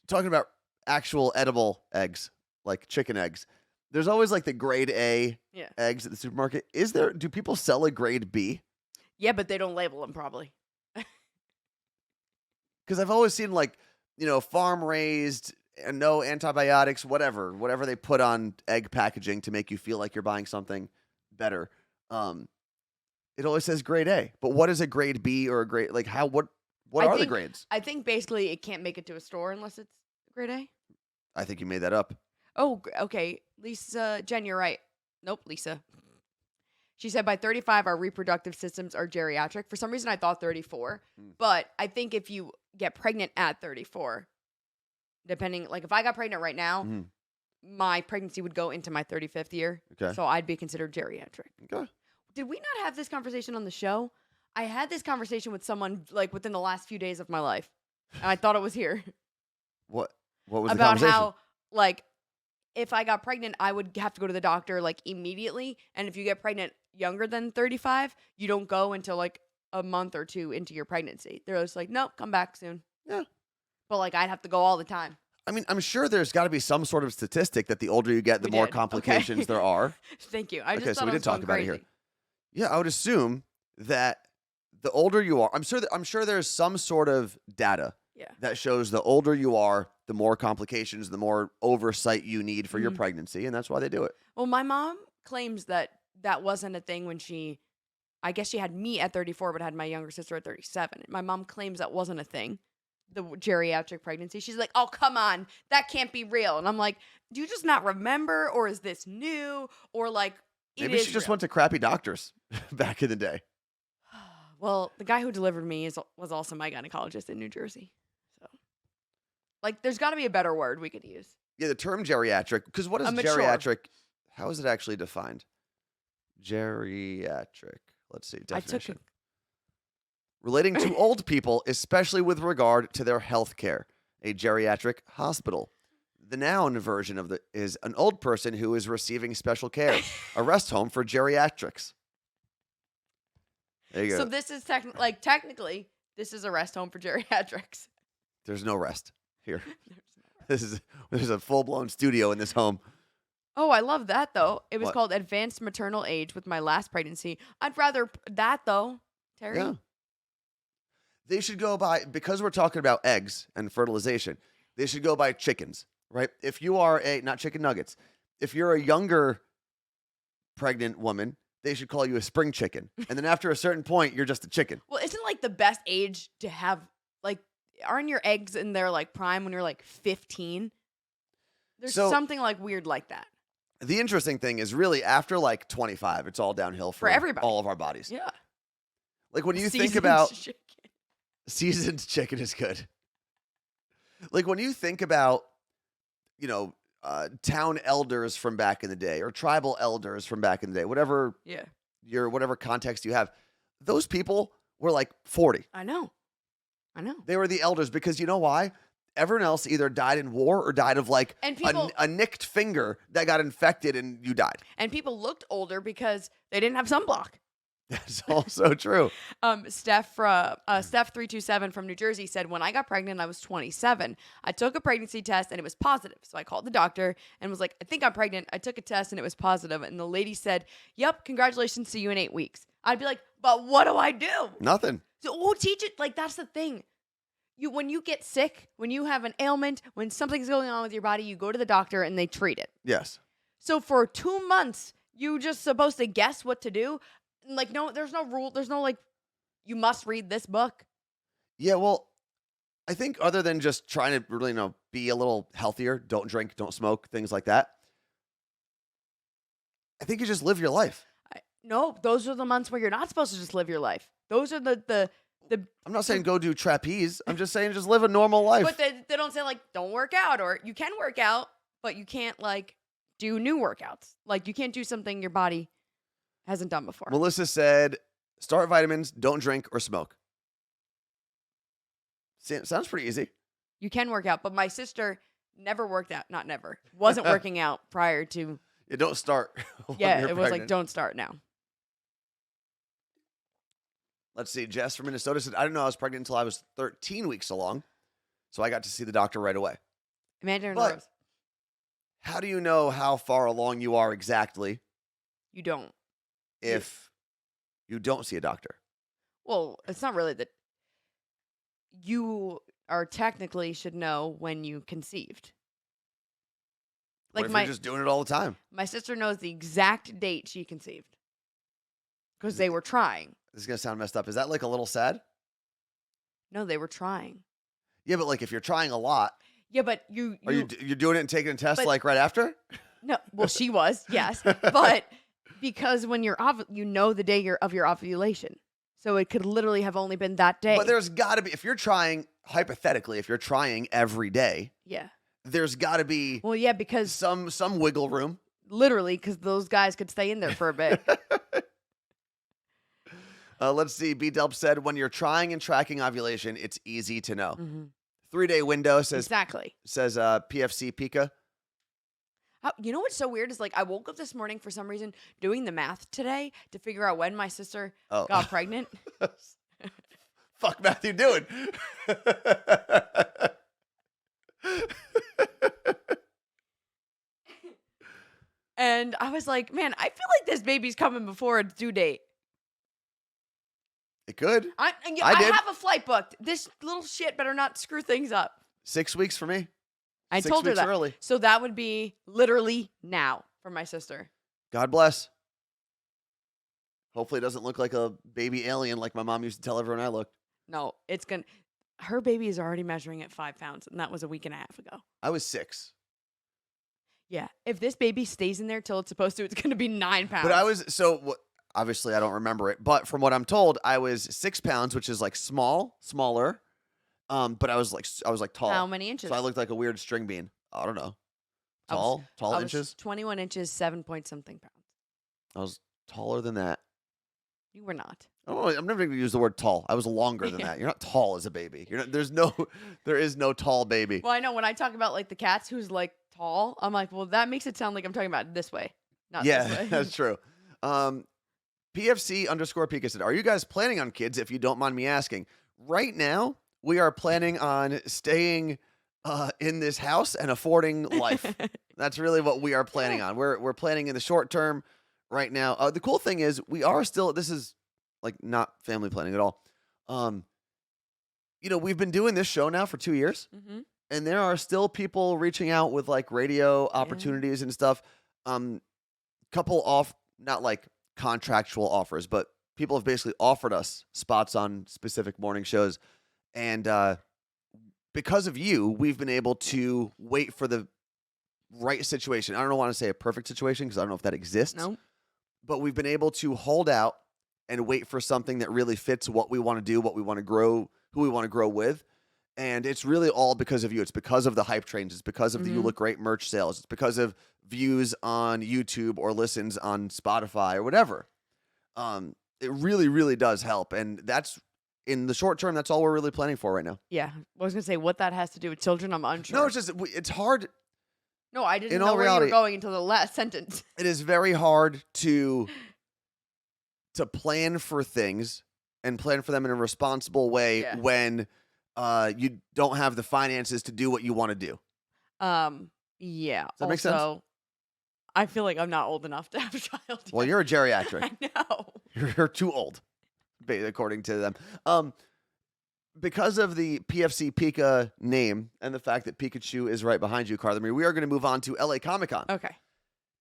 [SPEAKER 1] Talking about actual edible eggs, like chicken eggs, there's always the grade A eggs at the supermarket. Do people sell a grade B?
[SPEAKER 2] Yeah, but they don't label them probably.
[SPEAKER 1] Because I've always seen farm-raised and no antibiotics, whatever they put on egg packaging to make you feel like you're buying something better. It always says grade A, but what is a grade B or a grade, what are the grades?
[SPEAKER 2] I think basically it can't make it to a store unless it's grade A.
[SPEAKER 1] I think you made that up.
[SPEAKER 2] Oh, okay. Jen, you're right. Nope, Lisa. She said by 35, our reproductive systems are geriatric. For some reason, I thought 34. But I think if you get pregnant at 34, depending, if I got pregnant right now, my pregnancy would go into my 35th year.
[SPEAKER 1] Okay.
[SPEAKER 2] So I'd be considered geriatric.
[SPEAKER 1] Okay.
[SPEAKER 2] Did we not have this conversation on the show? I had this conversation with someone within the last few days of my life. And I thought it was here.
[SPEAKER 1] What was the
[SPEAKER 2] About
[SPEAKER 1] conversation?
[SPEAKER 2] how if I got pregnant, I would have to go to the doctor like immediately. And if you get pregnant younger than 35, you don't go until like a month or two into your pregnancy. They're just like, nope, come back soon.
[SPEAKER 1] Yeah.
[SPEAKER 2] But like I'd have to go all the time.
[SPEAKER 1] I mean, I'm sure there's got to be some sort of statistic that the older you get, the
[SPEAKER 2] We
[SPEAKER 1] more
[SPEAKER 2] did.
[SPEAKER 1] complications
[SPEAKER 2] Okay.
[SPEAKER 1] there are.
[SPEAKER 2] Thank you. I
[SPEAKER 1] Okay,
[SPEAKER 2] just
[SPEAKER 1] so
[SPEAKER 2] thought
[SPEAKER 1] we
[SPEAKER 2] I
[SPEAKER 1] did
[SPEAKER 2] was
[SPEAKER 1] talk
[SPEAKER 2] going
[SPEAKER 1] about it
[SPEAKER 2] crazy.
[SPEAKER 1] here. Yeah, I would assume that the older you are, I'm sure there's some sort of data
[SPEAKER 2] Yeah.
[SPEAKER 1] that shows the older you are, the more complications, the more oversight you need for your
[SPEAKER 2] Mhm.
[SPEAKER 1] pregnancy, and that's why they do it.
[SPEAKER 2] Well, my mom claims that that wasn't a thing when I guess she had me at 34, but had my younger sister at 37. My mom claims that wasn't a thing, the geriatric pregnancy. She's like, oh, come on, that can't be real. And I'm like, do you just not remember? Or is this new? Or like,
[SPEAKER 1] Maybe she just went to crappy doctors back in the day.
[SPEAKER 2] Well, the guy who delivered me was also my gynecologist in New Jersey. So, like, there's got to be a better word we could use.
[SPEAKER 1] Yeah, the term geriatric, because what is
[SPEAKER 2] Mature.
[SPEAKER 1] geriatric? How is it actually defined? Geriatric. Let's see, definition. Relating to old people, especially with regard to their health care. A geriatric hospital. The noun version of is an old person who is receiving special care. A rest home for geriatrics. There you go.
[SPEAKER 2] So this is technically, this is a rest home for geriatrics.
[SPEAKER 1] There's no rest here. There's a full-blown studio in this home.
[SPEAKER 2] Oh, I love that, though. It was
[SPEAKER 1] What?
[SPEAKER 2] called Advanced Maternal Age with my last pregnancy. I'd rather that, though, Terry.
[SPEAKER 1] Yeah. They should go by, because we're talking about eggs and fertilization, they should go by chickens, right? If you are not chicken nuggets, if you're a younger pregnant woman, they should call you a spring chicken. And then after a certain point, you're just a chicken.
[SPEAKER 2] Well, isn't like the best age to have, like, aren't your eggs in their like prime when you're like 15? There's
[SPEAKER 1] So-
[SPEAKER 2] something like weird like that.
[SPEAKER 1] The interesting thing is really after like 25, it's all downhill for
[SPEAKER 2] everybody.
[SPEAKER 1] all of our bodies.
[SPEAKER 2] Yeah.
[SPEAKER 1] Like when you think
[SPEAKER 2] Seasoned
[SPEAKER 1] about
[SPEAKER 2] chicken.
[SPEAKER 1] seasoned chicken is good. Like when you think about, town elders from back in the day or tribal elders from back in the day, whatever
[SPEAKER 2] Yeah.
[SPEAKER 1] whatever context you have, those people were like 40.
[SPEAKER 2] I know.
[SPEAKER 1] They were the elders because you know why? Everyone else either died in war or died of like
[SPEAKER 2] And people
[SPEAKER 1] a nicked finger that got infected and you died.
[SPEAKER 2] and people looked older because they didn't have sunblock.
[SPEAKER 1] That's also true.
[SPEAKER 2] Steph 327 from New Jersey said, when I got pregnant, I was 27. I took a pregnancy test and it was positive. So I called the doctor and was like, I think I'm pregnant. I took a test and it was positive. And the lady said, yep, congratulations, see you in 8 weeks. I'd be like, but what do I do?
[SPEAKER 1] Nothing.
[SPEAKER 2] So who teach it? Like, that's the thing. When you get sick, when you have an ailment, when something's going on with your body, you go to the doctor and they treat it.
[SPEAKER 1] Yes.
[SPEAKER 2] So for 2 months, you just supposed to guess what to do. Like, no, there's no rule. There's no like, you must read this book.
[SPEAKER 1] Yeah, well, I think other than just trying to really, be a little healthier, don't drink, don't smoke, things like that, I think you just live your life.
[SPEAKER 2] No, those are the months where you're not supposed to just live your life. Those are the
[SPEAKER 1] I'm not saying go do trapeze. I'm just saying just live a normal life.
[SPEAKER 2] but they don't say like, don't work out, or you can work out, but you can't like do new workouts. Like you can't do something your body hasn't done before.
[SPEAKER 1] Melissa said, start vitamins, don't drink or smoke. Sounds pretty easy.
[SPEAKER 2] You can work out, but my sister never worked out. Not never. Wasn't working out prior to.
[SPEAKER 1] Yeah, don't start. when
[SPEAKER 2] Yeah,
[SPEAKER 1] you're
[SPEAKER 2] it was like,
[SPEAKER 1] pregnant.
[SPEAKER 2] don't start now.
[SPEAKER 1] Let's see. Jess from Minnesota said, I didn't know I was pregnant until I was 13 weeks along. So I got to see the doctor right away.
[SPEAKER 2] Amanda and
[SPEAKER 1] But-
[SPEAKER 2] Rose,
[SPEAKER 1] How do you know how far along you are exactly
[SPEAKER 2] you don't.
[SPEAKER 1] if you don't see a doctor?
[SPEAKER 2] Well, it's not really that you are technically should know when you conceived.
[SPEAKER 1] What
[SPEAKER 2] Like
[SPEAKER 1] if
[SPEAKER 2] my
[SPEAKER 1] you're just doing it all the time?
[SPEAKER 2] my sister knows the exact date she conceived because they were trying.
[SPEAKER 1] This is going to sound messed up. Is that like a little sad?
[SPEAKER 2] No, they were trying.
[SPEAKER 1] Yeah, but like if you're trying a lot,
[SPEAKER 2] Yeah, but you're
[SPEAKER 1] doing it and taking a test
[SPEAKER 2] But-
[SPEAKER 1] like right after?
[SPEAKER 2] no. Well, she was yes, but because when you're you know the day of your ovulation, so it could literally have only been that day.
[SPEAKER 1] But there's got to be, if you're trying, hypothetically, if you're trying every day,
[SPEAKER 2] yeah.
[SPEAKER 1] there's got to be
[SPEAKER 2] Well, yeah, because
[SPEAKER 1] some wiggle room.
[SPEAKER 2] literally, because those guys could stay in there for a bit.
[SPEAKER 1] Let's see. B Delp said, when you're trying and tracking ovulation, it's easy to know.
[SPEAKER 2] Mhm.
[SPEAKER 1] 3-day window says
[SPEAKER 2] Exactly.
[SPEAKER 1] PFC Pika.
[SPEAKER 2] You know what's so weird is like I woke up this morning for some reason doing the math today to figure out when my sister
[SPEAKER 1] Oh.
[SPEAKER 2] got pregnant.
[SPEAKER 1] Fuck Matthew doing?
[SPEAKER 2] And I was like, man, I feel like this baby's coming before its due date.
[SPEAKER 1] It could.
[SPEAKER 2] I
[SPEAKER 1] did.
[SPEAKER 2] have a flight booked. This little shit better not screw things up.
[SPEAKER 1] 6 weeks for me.
[SPEAKER 2] I
[SPEAKER 1] 6
[SPEAKER 2] told her
[SPEAKER 1] weeks
[SPEAKER 2] that.
[SPEAKER 1] early.
[SPEAKER 2] So that would be literally now for my sister.
[SPEAKER 1] God bless. Hopefully it doesn't look like a baby alien like my mom used to tell everyone I looked.
[SPEAKER 2] No, it's going to. Her baby is already measuring at 5 pounds, and that was a week and a half ago.
[SPEAKER 1] I was 6.
[SPEAKER 2] Yeah. If this baby stays in there till it's supposed to, it's going to be 9 pounds.
[SPEAKER 1] But I was, obviously I don't remember it, but from what I'm told, I was 6 pounds, which is like smaller. But I was like tall.
[SPEAKER 2] How many inches?
[SPEAKER 1] So I looked like a weird string bean. I don't know.
[SPEAKER 2] I
[SPEAKER 1] Tall
[SPEAKER 2] was
[SPEAKER 1] inches.
[SPEAKER 2] 21 inches, 7 point something pounds.
[SPEAKER 1] I was taller than that.
[SPEAKER 2] You were not.
[SPEAKER 1] Oh, I'm never going to use the word tall. I was longer than that. You're not tall as a baby. You're not. There is no tall baby.
[SPEAKER 2] Well, I know when I talk about like the cats who's like tall, I'm like, well, that makes it sound like I'm talking about this way, not this way.
[SPEAKER 1] That's true. PFC_Pika said, "Are you guys planning on kids? If you don't mind me asking, right now we are planning on staying in this house and affording life. That's really what we are planning on. We're planning in the short term right now. The cool thing is we are still. This is like not family planning at all. We've been doing this show now for 2 years, and there are still people reaching out with like radio opportunities and stuff. Couple off, not like contractual offers, but people have basically offered us spots on specific morning shows. And because of you, we've been able to wait for the right situation. I don't want to say a perfect situation because I don't know if that exists.
[SPEAKER 2] No.
[SPEAKER 1] But we've been able to hold out and wait for something that really fits what we want to do, what we want to grow, who we want to grow with. And it's really all because of you. It's because of the hype trains. It's because of the You Look Great merch sales. It's because of views on YouTube or listens on Spotify or whatever. It really, really does help. And that's, in the short term, that's all we're really planning for right now.
[SPEAKER 2] Yeah. I was going to say what that has to do with children. I'm unsure.
[SPEAKER 1] No, it's hard.
[SPEAKER 2] No, I didn't
[SPEAKER 1] In
[SPEAKER 2] know
[SPEAKER 1] all
[SPEAKER 2] where
[SPEAKER 1] reality,
[SPEAKER 2] you were going until the last sentence.
[SPEAKER 1] It is very hard to plan for things and plan for them in a responsible way when you don't have the finances to do what you want to do.
[SPEAKER 2] Yeah.
[SPEAKER 1] Does that make sense?
[SPEAKER 2] I feel like I'm not old enough to have a child yet.
[SPEAKER 1] Well, you're a geriatric.
[SPEAKER 2] I know.
[SPEAKER 1] You're too old, according to them. Because of the PFC Pika name and the fact that Pikachu is right behind you, Carla Marie, we are going to move on to LA Comic-Con.
[SPEAKER 2] Okay.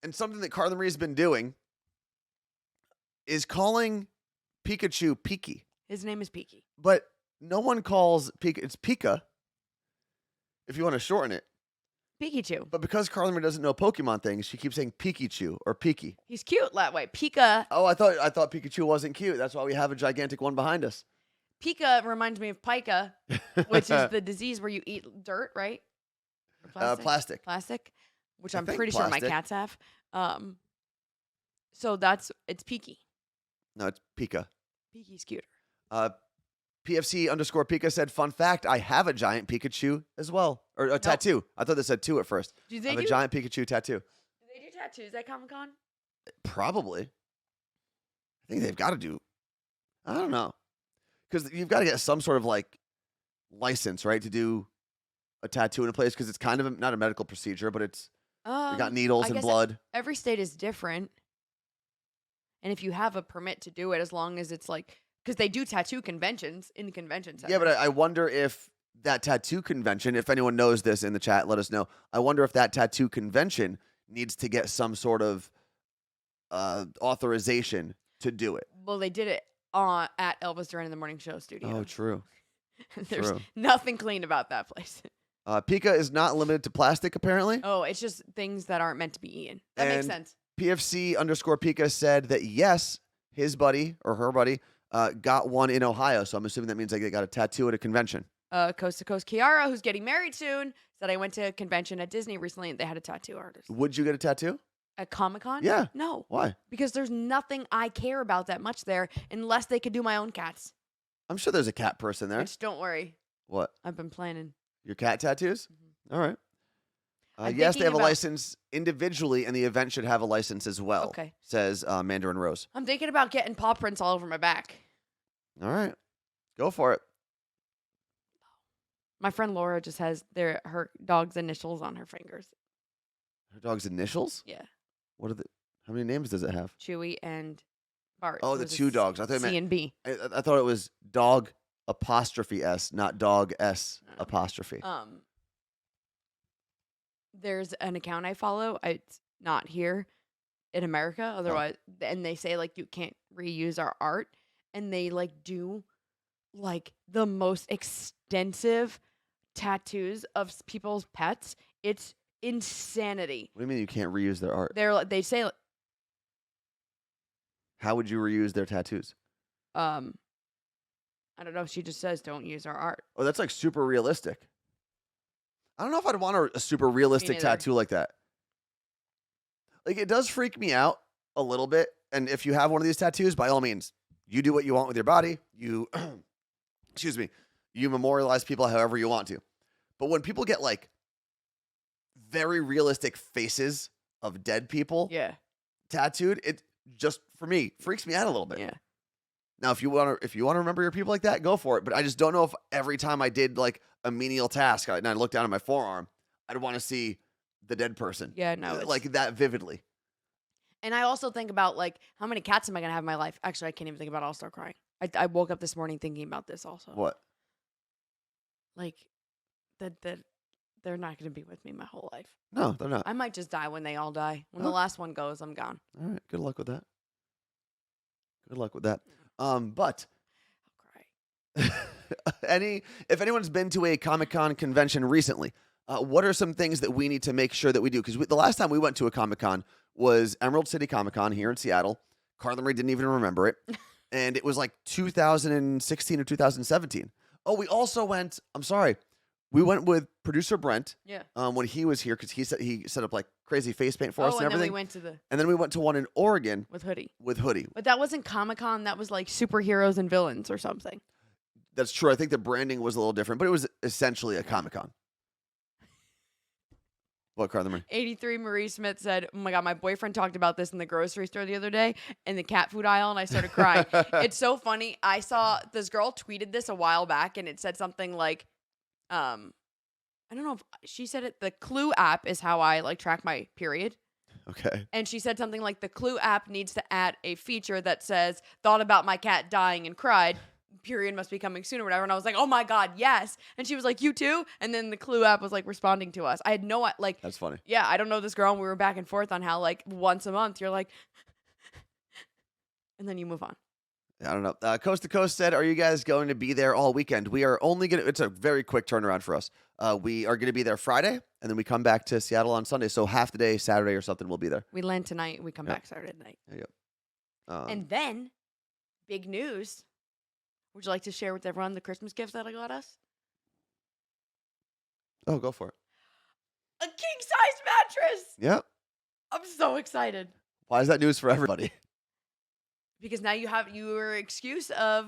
[SPEAKER 1] And something that Carla Marie has been doing is calling Pikachu Piki.
[SPEAKER 2] His name is Piki.
[SPEAKER 1] But no one calls Pika. It's Pika, if you want to shorten it.
[SPEAKER 2] Pikachu.
[SPEAKER 1] But because Carla Marie doesn't know Pokemon things, she keeps saying Pikachu or Piki.
[SPEAKER 2] He's cute that way. Pika.
[SPEAKER 1] Oh, I thought Pikachu wasn't cute. That's why we have a gigantic one behind us.
[SPEAKER 2] Pika reminds me of pica, which is the disease where you eat dirt, right? Or
[SPEAKER 1] Plastic.
[SPEAKER 2] Plastic, which
[SPEAKER 1] I
[SPEAKER 2] I'm
[SPEAKER 1] think
[SPEAKER 2] pretty sure my
[SPEAKER 1] plastic.
[SPEAKER 2] cats have. So it's Piki.
[SPEAKER 1] No, it's Pika.
[SPEAKER 2] Piki's cuter.
[SPEAKER 1] PFC_Pika said, fun fact, I have a giant Pikachu as well. Or a tattoo. I thought they said 2 at first. I have a giant Pikachu tattoo.
[SPEAKER 2] Do they do tattoos at Comic-Con?
[SPEAKER 1] Probably. I think they've got to do. I don't know. Because you've got to get some sort of like license, right, to do a tattoo in a place because it's kind of not a medical procedure, but it's you got needles and blood.
[SPEAKER 2] Every state is different. And if you have a permit to do it, as long as it's like, because they do tattoo conventions in the convention center.
[SPEAKER 1] Yeah, but I wonder if that tattoo convention, if anyone knows this in the chat, let us know. I wonder if that tattoo convention needs to get some sort of authorization to do it.
[SPEAKER 2] Well, they did it at Elvis Duran in the Morning Show studio.
[SPEAKER 1] Oh, true.
[SPEAKER 2] There's nothing clean about that place.
[SPEAKER 1] Pika is not limited to plastic, apparently.
[SPEAKER 2] Oh, it's just things that aren't meant to be eaten. That makes sense.
[SPEAKER 1] PFC_Pika said that, yes, his buddy or her buddy got one in Ohio. So I'm assuming that means like they got a tattoo at a convention.
[SPEAKER 2] Coast to Coast Kiara, who's getting married soon, said I went to a convention at Disney recently and they had a tattoo artist.
[SPEAKER 1] Would you get a tattoo?
[SPEAKER 2] At Comic-Con?
[SPEAKER 1] Yeah.
[SPEAKER 2] No.
[SPEAKER 1] Why?
[SPEAKER 2] Because there's nothing I care about that much there unless they could do my own cats.
[SPEAKER 1] I'm sure there's a cat person there.
[SPEAKER 2] Which, don't worry.
[SPEAKER 1] What?
[SPEAKER 2] I've been planning.
[SPEAKER 1] Your cat tattoos? All right.
[SPEAKER 2] I'm
[SPEAKER 1] Yes, they
[SPEAKER 2] thinking
[SPEAKER 1] have a
[SPEAKER 2] about-
[SPEAKER 1] license individually, and the event should have a license as well.
[SPEAKER 2] Okay.
[SPEAKER 1] Says Mandarin Rose.
[SPEAKER 2] I'm thinking about getting paw prints all over my back.
[SPEAKER 1] All right, go for it.
[SPEAKER 2] My friend Laura just has her dog's initials on her fingers.
[SPEAKER 1] Her dog's initials?
[SPEAKER 2] Yeah.
[SPEAKER 1] What are the? How many names does it have?
[SPEAKER 2] Chewy and Bart.
[SPEAKER 1] Oh,
[SPEAKER 2] So
[SPEAKER 1] the
[SPEAKER 2] it's a
[SPEAKER 1] two dogs. I thought it
[SPEAKER 2] C
[SPEAKER 1] meant.
[SPEAKER 2] and B.
[SPEAKER 1] I thought it was dog apostrophe S, not dog S
[SPEAKER 2] No.
[SPEAKER 1] apostrophe.
[SPEAKER 2] There's an account I follow. It's not here in America. Otherwise, and they say like you can't reuse our art, and they like do like the most extensive tattoos of people's pets. It's insanity.
[SPEAKER 1] What do you mean you can't reuse their art?
[SPEAKER 2] They say
[SPEAKER 1] How would you reuse their tattoos?
[SPEAKER 2] I don't know. She just says don't use our art.
[SPEAKER 1] Oh, that's like super realistic. I don't know if I'd want a super realistic
[SPEAKER 2] neither.
[SPEAKER 1] tattoo like that. Like, it does freak me out a little bit. And if you have one of these tattoos, by all means, you do what you want with your body. You, excuse me, you memorialize people however you want to. But when people get like very realistic faces of dead people
[SPEAKER 2] Yeah.
[SPEAKER 1] tattooed, it just, for me, freaks me out a little bit.
[SPEAKER 2] Yeah.
[SPEAKER 1] Now, if you want to remember your people like that, go for it. But I just don't know if every time I did like a menial task and I looked down at my forearm, I'd want to see the dead person.
[SPEAKER 2] Yeah, no, it's-
[SPEAKER 1] like that vividly.
[SPEAKER 2] And I also think about like how many cats am I gonna have in my life? Actually, I can't even think about it. I'll start crying. I woke up this morning thinking about this also.
[SPEAKER 1] What?
[SPEAKER 2] Like that they're not gonna be with me my whole life.
[SPEAKER 1] No, they're not.
[SPEAKER 2] I might just die when they all die. When the
[SPEAKER 1] Oh.
[SPEAKER 2] last one goes, I'm gone.
[SPEAKER 1] All right. Good luck with that. Good luck with that. But
[SPEAKER 2] I'll cry.
[SPEAKER 1] if anyone's been to a Comic-Con convention recently, what are some things that we need to make sure that we do? Because the last time we went to a Comic-Con was Emerald City Comic-Con here in Seattle. Carla Marie didn't even remember it. And it was like 2016 or 2017. Oh, we also went, I'm sorry, we went with producer Brent
[SPEAKER 2] Yeah.
[SPEAKER 1] when he was here because he set up like crazy face paint for
[SPEAKER 2] Oh,
[SPEAKER 1] us and
[SPEAKER 2] and then we
[SPEAKER 1] everything.
[SPEAKER 2] went to
[SPEAKER 1] And then we went to one in Oregon
[SPEAKER 2] with Hoodie.
[SPEAKER 1] with Hoodie.
[SPEAKER 2] But that wasn't Comic-Con, that was like superheroes and villains or something.
[SPEAKER 1] That's true. I think the branding was a little different, but it was essentially a Comic-Con. What, Carla Marie?
[SPEAKER 2] 83 Marie Smith said, "Oh my god, my boyfriend talked about this in the grocery store the other day in the cat food aisle and I started crying." It's so funny. I saw this girl tweeted this a while back and it said something like I don't know if she said it, the Clue app is how I like track my period.
[SPEAKER 1] Okay.
[SPEAKER 2] And she said something like the Clue app needs to add a feature that says, "Thought about my cat dying and cried. Period must be coming soon," or whatever. And I was like, "Oh my god, yes!" And she was like, "You too?" And then the Clue app was like responding to us. I had no like.
[SPEAKER 1] That's funny.
[SPEAKER 2] Yeah, I don't know this girl, and we were back and forth on how like once a month you're like, and then you move on.
[SPEAKER 1] I don't know. Coast to Coast said, "Are you guys going to be there all weekend?" We are only going to, it's a very quick turnaround for us. We are going to be there Friday, and then we come back to Seattle on Sunday. So half the day, Saturday or something, we'll be there.
[SPEAKER 2] We land tonight. We come
[SPEAKER 1] Yep.
[SPEAKER 2] back Saturday night.
[SPEAKER 1] There you go.
[SPEAKER 2] And then, big news. Would you like to share with everyone the Christmas gifts that I got us?
[SPEAKER 1] Oh, go for it.
[SPEAKER 2] A king size mattress.
[SPEAKER 1] Yeah.
[SPEAKER 2] I'm so excited
[SPEAKER 1] Why is that news for everybody?
[SPEAKER 2] because now you have your excuse of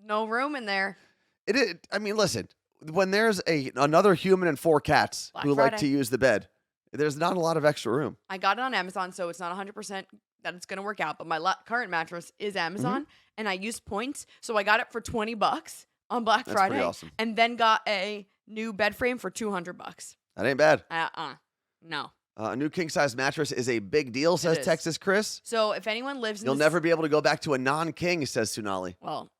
[SPEAKER 2] no room in there.
[SPEAKER 1] It is. I mean, listen, when there's another human and 4 cats
[SPEAKER 2] Black
[SPEAKER 1] who like to
[SPEAKER 2] Friday.
[SPEAKER 1] use the bed, there's not a lot of extra room.
[SPEAKER 2] I got it on Amazon, so it's not 100% that it's going to work out. But my current mattress is Amazon,
[SPEAKER 1] Mm-hmm.
[SPEAKER 2] and I used points. So I got it for $20 on Black
[SPEAKER 1] That's
[SPEAKER 2] Friday.
[SPEAKER 1] pretty awesome.
[SPEAKER 2] And then got a new bed frame for $200.
[SPEAKER 1] That ain't bad.
[SPEAKER 2] No.
[SPEAKER 1] A new king size mattress is a big deal, says
[SPEAKER 2] is.
[SPEAKER 1] Texas Chris.
[SPEAKER 2] So if anyone lives in
[SPEAKER 1] You'll
[SPEAKER 2] this,
[SPEAKER 1] never be able to go back to a non-king, says Sunali.
[SPEAKER 2] well,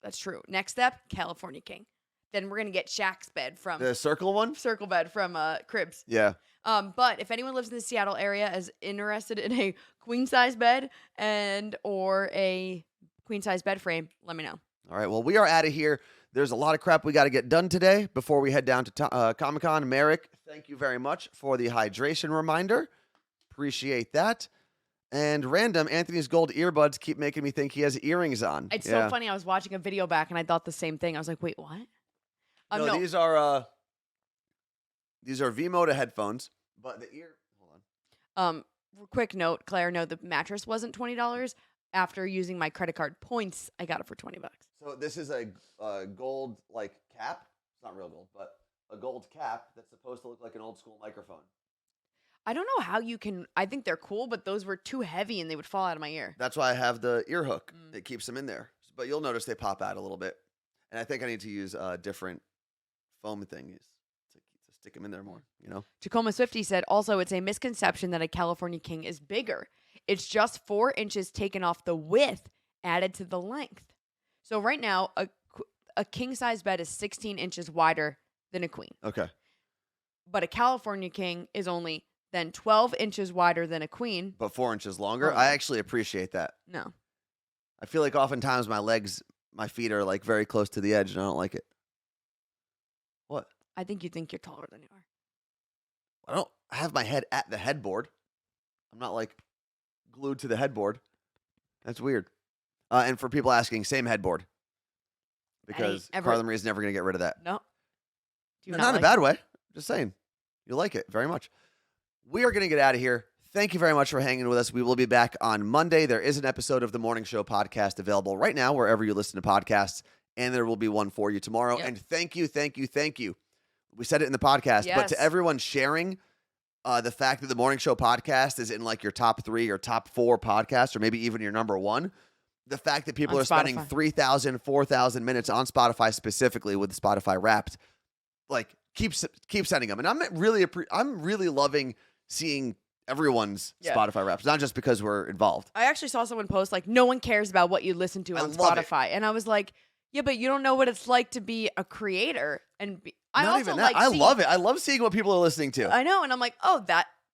[SPEAKER 2] that's true. Next step, California King. Then we're going to get Shaq's bed from
[SPEAKER 1] The circle one?
[SPEAKER 2] Circle Bed from Cribs.
[SPEAKER 1] Yeah.
[SPEAKER 2] But if anyone lives in the Seattle area is interested in a queen size bed and or a queen size bed frame, let me know.
[SPEAKER 1] All right. Well, we are out of here. There's a lot of crap we got to get done today before we head down to Comic-Con. Merrick, thank you very much for the hydration reminder. Appreciate that. And random, Anthony's gold earbuds keep making me think he has earrings on.
[SPEAKER 2] It's so funny. I was watching a video back and I thought the same thing. I was like, wait, what?
[SPEAKER 1] No, these are V-Moda headphones, but the ear. Hold on.
[SPEAKER 2] Quick note, Claire, no, the mattress wasn't $20. After using my credit card points, I got it for $20.
[SPEAKER 1] So this is a gold like cap. It's not real gold, but a gold cap that's supposed to look like an old school microphone.
[SPEAKER 2] I don't know how you can. I think they're cool, but those were too heavy and they would fall out of my ear.
[SPEAKER 1] That's why I have the ear hook. It keeps them in there. But you'll notice they pop out a little bit. And I think I need to use different foam thingies to stick them in there more, you know?
[SPEAKER 2] Tacoma Swifty said, also, it's a misconception that a California King is bigger. It's just 4 inches taken off the width, added to the length. So right now, a king-size bed is 16 inches wider than a queen.
[SPEAKER 1] Okay.
[SPEAKER 2] But a California King is only then 12 inches wider than a queen.
[SPEAKER 1] But 4 inches longer? I actually appreciate that.
[SPEAKER 2] No.
[SPEAKER 1] I feel like oftentimes my feet are like very close to the edge and I don't like it. What?
[SPEAKER 2] I think you think you're taller than you are.
[SPEAKER 1] I have my head at the headboard. I'm not like glued to the headboard. That's weird. And for people asking, same headboard. Because Carla Marie's never going to get rid of that.
[SPEAKER 2] No.
[SPEAKER 1] Not in a bad way. Just saying. You like it very much. We are going to get out of here. Thank you very much for hanging with us. We will be back on Monday. There is an episode of the Morning Show podcast available right now, wherever you listen to podcasts, and there will be one for you tomorrow.
[SPEAKER 2] Yep.
[SPEAKER 1] And thank you. We said it in the podcast, but to everyone sharing the fact that the Morning Show podcast is in like your top 3 or top 4 podcasts, or maybe even your number 1, the fact that people are spending 3,000, 4,000 minutes on Spotify specifically with Spotify Wrapped, like keep sending them. And I'm really loving seeing everyone's Spotify Wraps, not just because we're involved.
[SPEAKER 2] I actually saw someone post like, no one cares about what you listen to on Spotify. And I was like, yeah, but you don't know what it's like to be a creator. And I
[SPEAKER 1] love it. I love seeing what people are listening to.
[SPEAKER 2] I know. And I'm like, oh,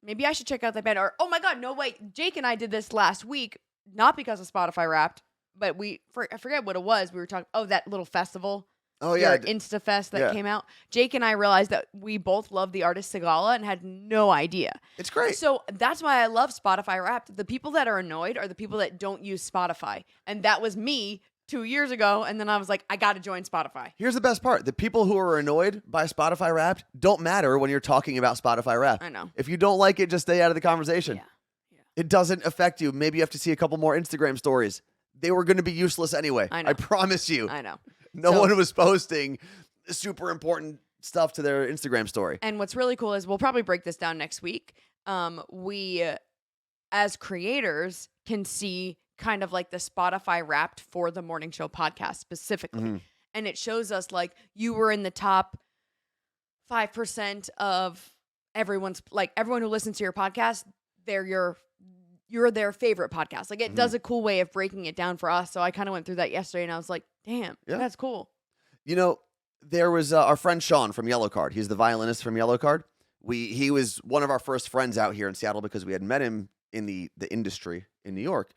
[SPEAKER 2] maybe I should check out that band. Or, oh my God, no, wait. Jake and I did this last week, not because of Spotify Wrapped, but I forget what it was. We were talking, that little festival.
[SPEAKER 1] Oh, yeah.
[SPEAKER 2] InstaFest that came out. Jake and I realized that we both love the artist Sigala and had no idea.
[SPEAKER 1] It's great.
[SPEAKER 2] So that's why I love Spotify Wrapped. The people that are annoyed are the people that don't use Spotify. And that was me 2 years ago. And then I was like, I got to join Spotify.
[SPEAKER 1] Here's the best part. The people who are annoyed by Spotify Wrapped don't matter when you're talking about Spotify Wrapped.
[SPEAKER 2] I know.
[SPEAKER 1] If you don't like it, just stay out of the conversation.
[SPEAKER 2] Yeah.
[SPEAKER 1] It doesn't affect you. Maybe you have to see a couple more Instagram stories. They were going to be useless anyway.
[SPEAKER 2] I know.
[SPEAKER 1] I promise you.
[SPEAKER 2] I know.
[SPEAKER 1] No one was posting super important stuff to their Instagram story.
[SPEAKER 2] And what's really cool is we'll probably break this down next week. We, as creators, can see kind of like the Spotify Wrapped for the Morning Show podcast specifically. Mm-hmm. And it shows us like you were in the top 5% of everyone who listens to your podcast, you're their favorite podcast. Like it does a cool way of breaking it down for us. So I kind of went through that yesterday and I was like, damn, that's cool.
[SPEAKER 1] You know, there was our friend Sean from Yellowcard. He's the violinist from Yellowcard. He was one of our first friends out here in Seattle because we had met him in the industry in New York.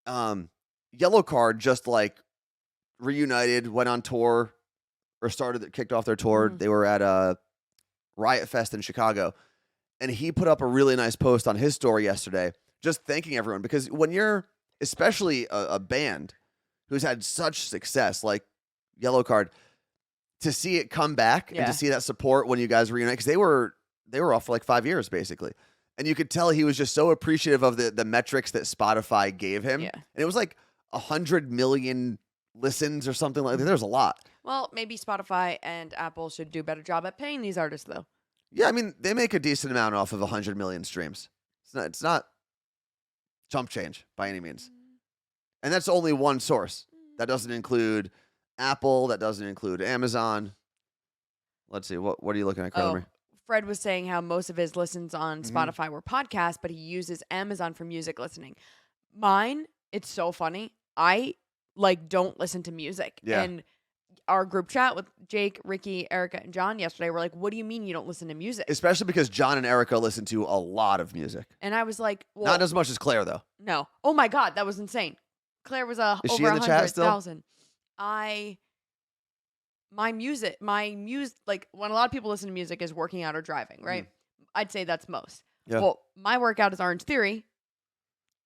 [SPEAKER 1] Yellowcard just like reunited, went on tour or kicked off their tour. Mm-hmm. They were at Riot Fest in Chicago. And he put up a really nice post on his story yesterday, just thanking everyone. Because when you're especially a band who's had such success like Yellowcard, to see it come back and to see that support when you guys reunite, because they were off for like 5 years basically. And you could tell he was just so appreciative of the metrics that Spotify gave him. Yeah. And it was like 100 million listens or something like that. There's a lot.
[SPEAKER 2] Well, maybe Spotify and Apple should do a better job at paying these artists though.
[SPEAKER 1] Yeah, I mean, they make a decent amount off of 100 million streams. It's not chump change by any means. And that's only one source. That doesn't include Apple. That doesn't include Amazon. Let's see. What are you looking at, Carla?
[SPEAKER 2] Fred was saying how most of his listens on Spotify were podcasts, but he uses Amazon for music listening. Mine, it's so funny. I don't listen to music. Yeah. And our group chat with Jake, Ricky, Erica, and John yesterday, we're like, what do you mean you don't listen to music?
[SPEAKER 1] Especially because John and Erica listen to a lot of music.
[SPEAKER 2] And I was like, well,
[SPEAKER 1] not as much as Claire, though.
[SPEAKER 2] No. Oh my God, that was insane. Claire was over 100,000. My music, like when a lot of people listen to music is working out or driving, right? I'd say that's most. Yeah. Well, my workout is Orange Theory,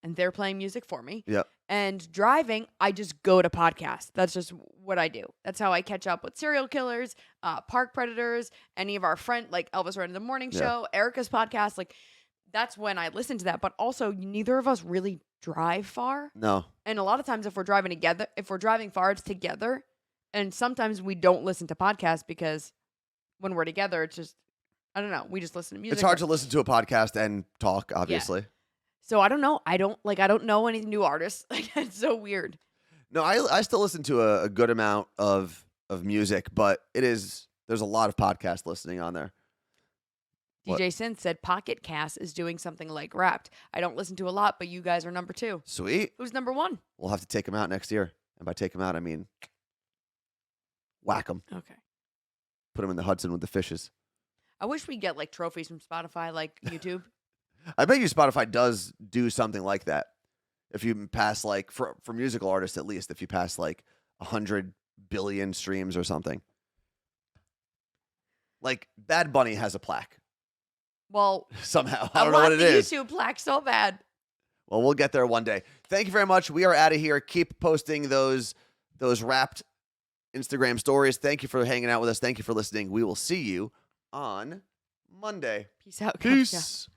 [SPEAKER 2] and they're playing music for me.
[SPEAKER 1] Yep.
[SPEAKER 2] And driving, I just go to podcasts. That's just what I do. That's how I catch up with serial killers, park predators, any of our friends, like Elvis Red in the Morning Show, Erica's podcast. Like, that's when I listen to that. But also, neither of us really drive far.
[SPEAKER 1] No.
[SPEAKER 2] And a lot of times if we're driving far, it's together. And sometimes we don't listen to podcasts because when we're together, it's just I don't know. We just listen to music.
[SPEAKER 1] It's hard to listen to a podcast and talk, obviously.
[SPEAKER 2] So I don't know. I don't know any new artists. Like it's so weird.
[SPEAKER 1] No, I still listen to a good amount of music, but there's a lot of podcast listening on there. What?
[SPEAKER 2] DJ Sin said Pocket Cast is doing something like Wrapped. I don't listen to a lot, but you guys are number 2.
[SPEAKER 1] Sweet.
[SPEAKER 2] Who's number 1?
[SPEAKER 1] We'll have to take them out next year. And by take them out, I mean whack them.
[SPEAKER 2] Okay.
[SPEAKER 1] Put them in the Hudson with the fishes.
[SPEAKER 2] I wish we get like trophies from Spotify, like YouTube.
[SPEAKER 1] I bet you Spotify does do something like that. If you pass like for musical artists, at least if you pass like 100 billion streams or something. Like Bad Bunny has a plaque.
[SPEAKER 2] Well,
[SPEAKER 1] somehow. I don't know what it is.
[SPEAKER 2] YouTube plaque so bad.
[SPEAKER 1] Well, we'll get there one day. Thank you very much. We are out of here. Keep posting those Wrapped Instagram stories. Thank you for hanging out with us. Thank you for listening. We will see you on Monday.
[SPEAKER 2] Peace out.
[SPEAKER 1] Peace.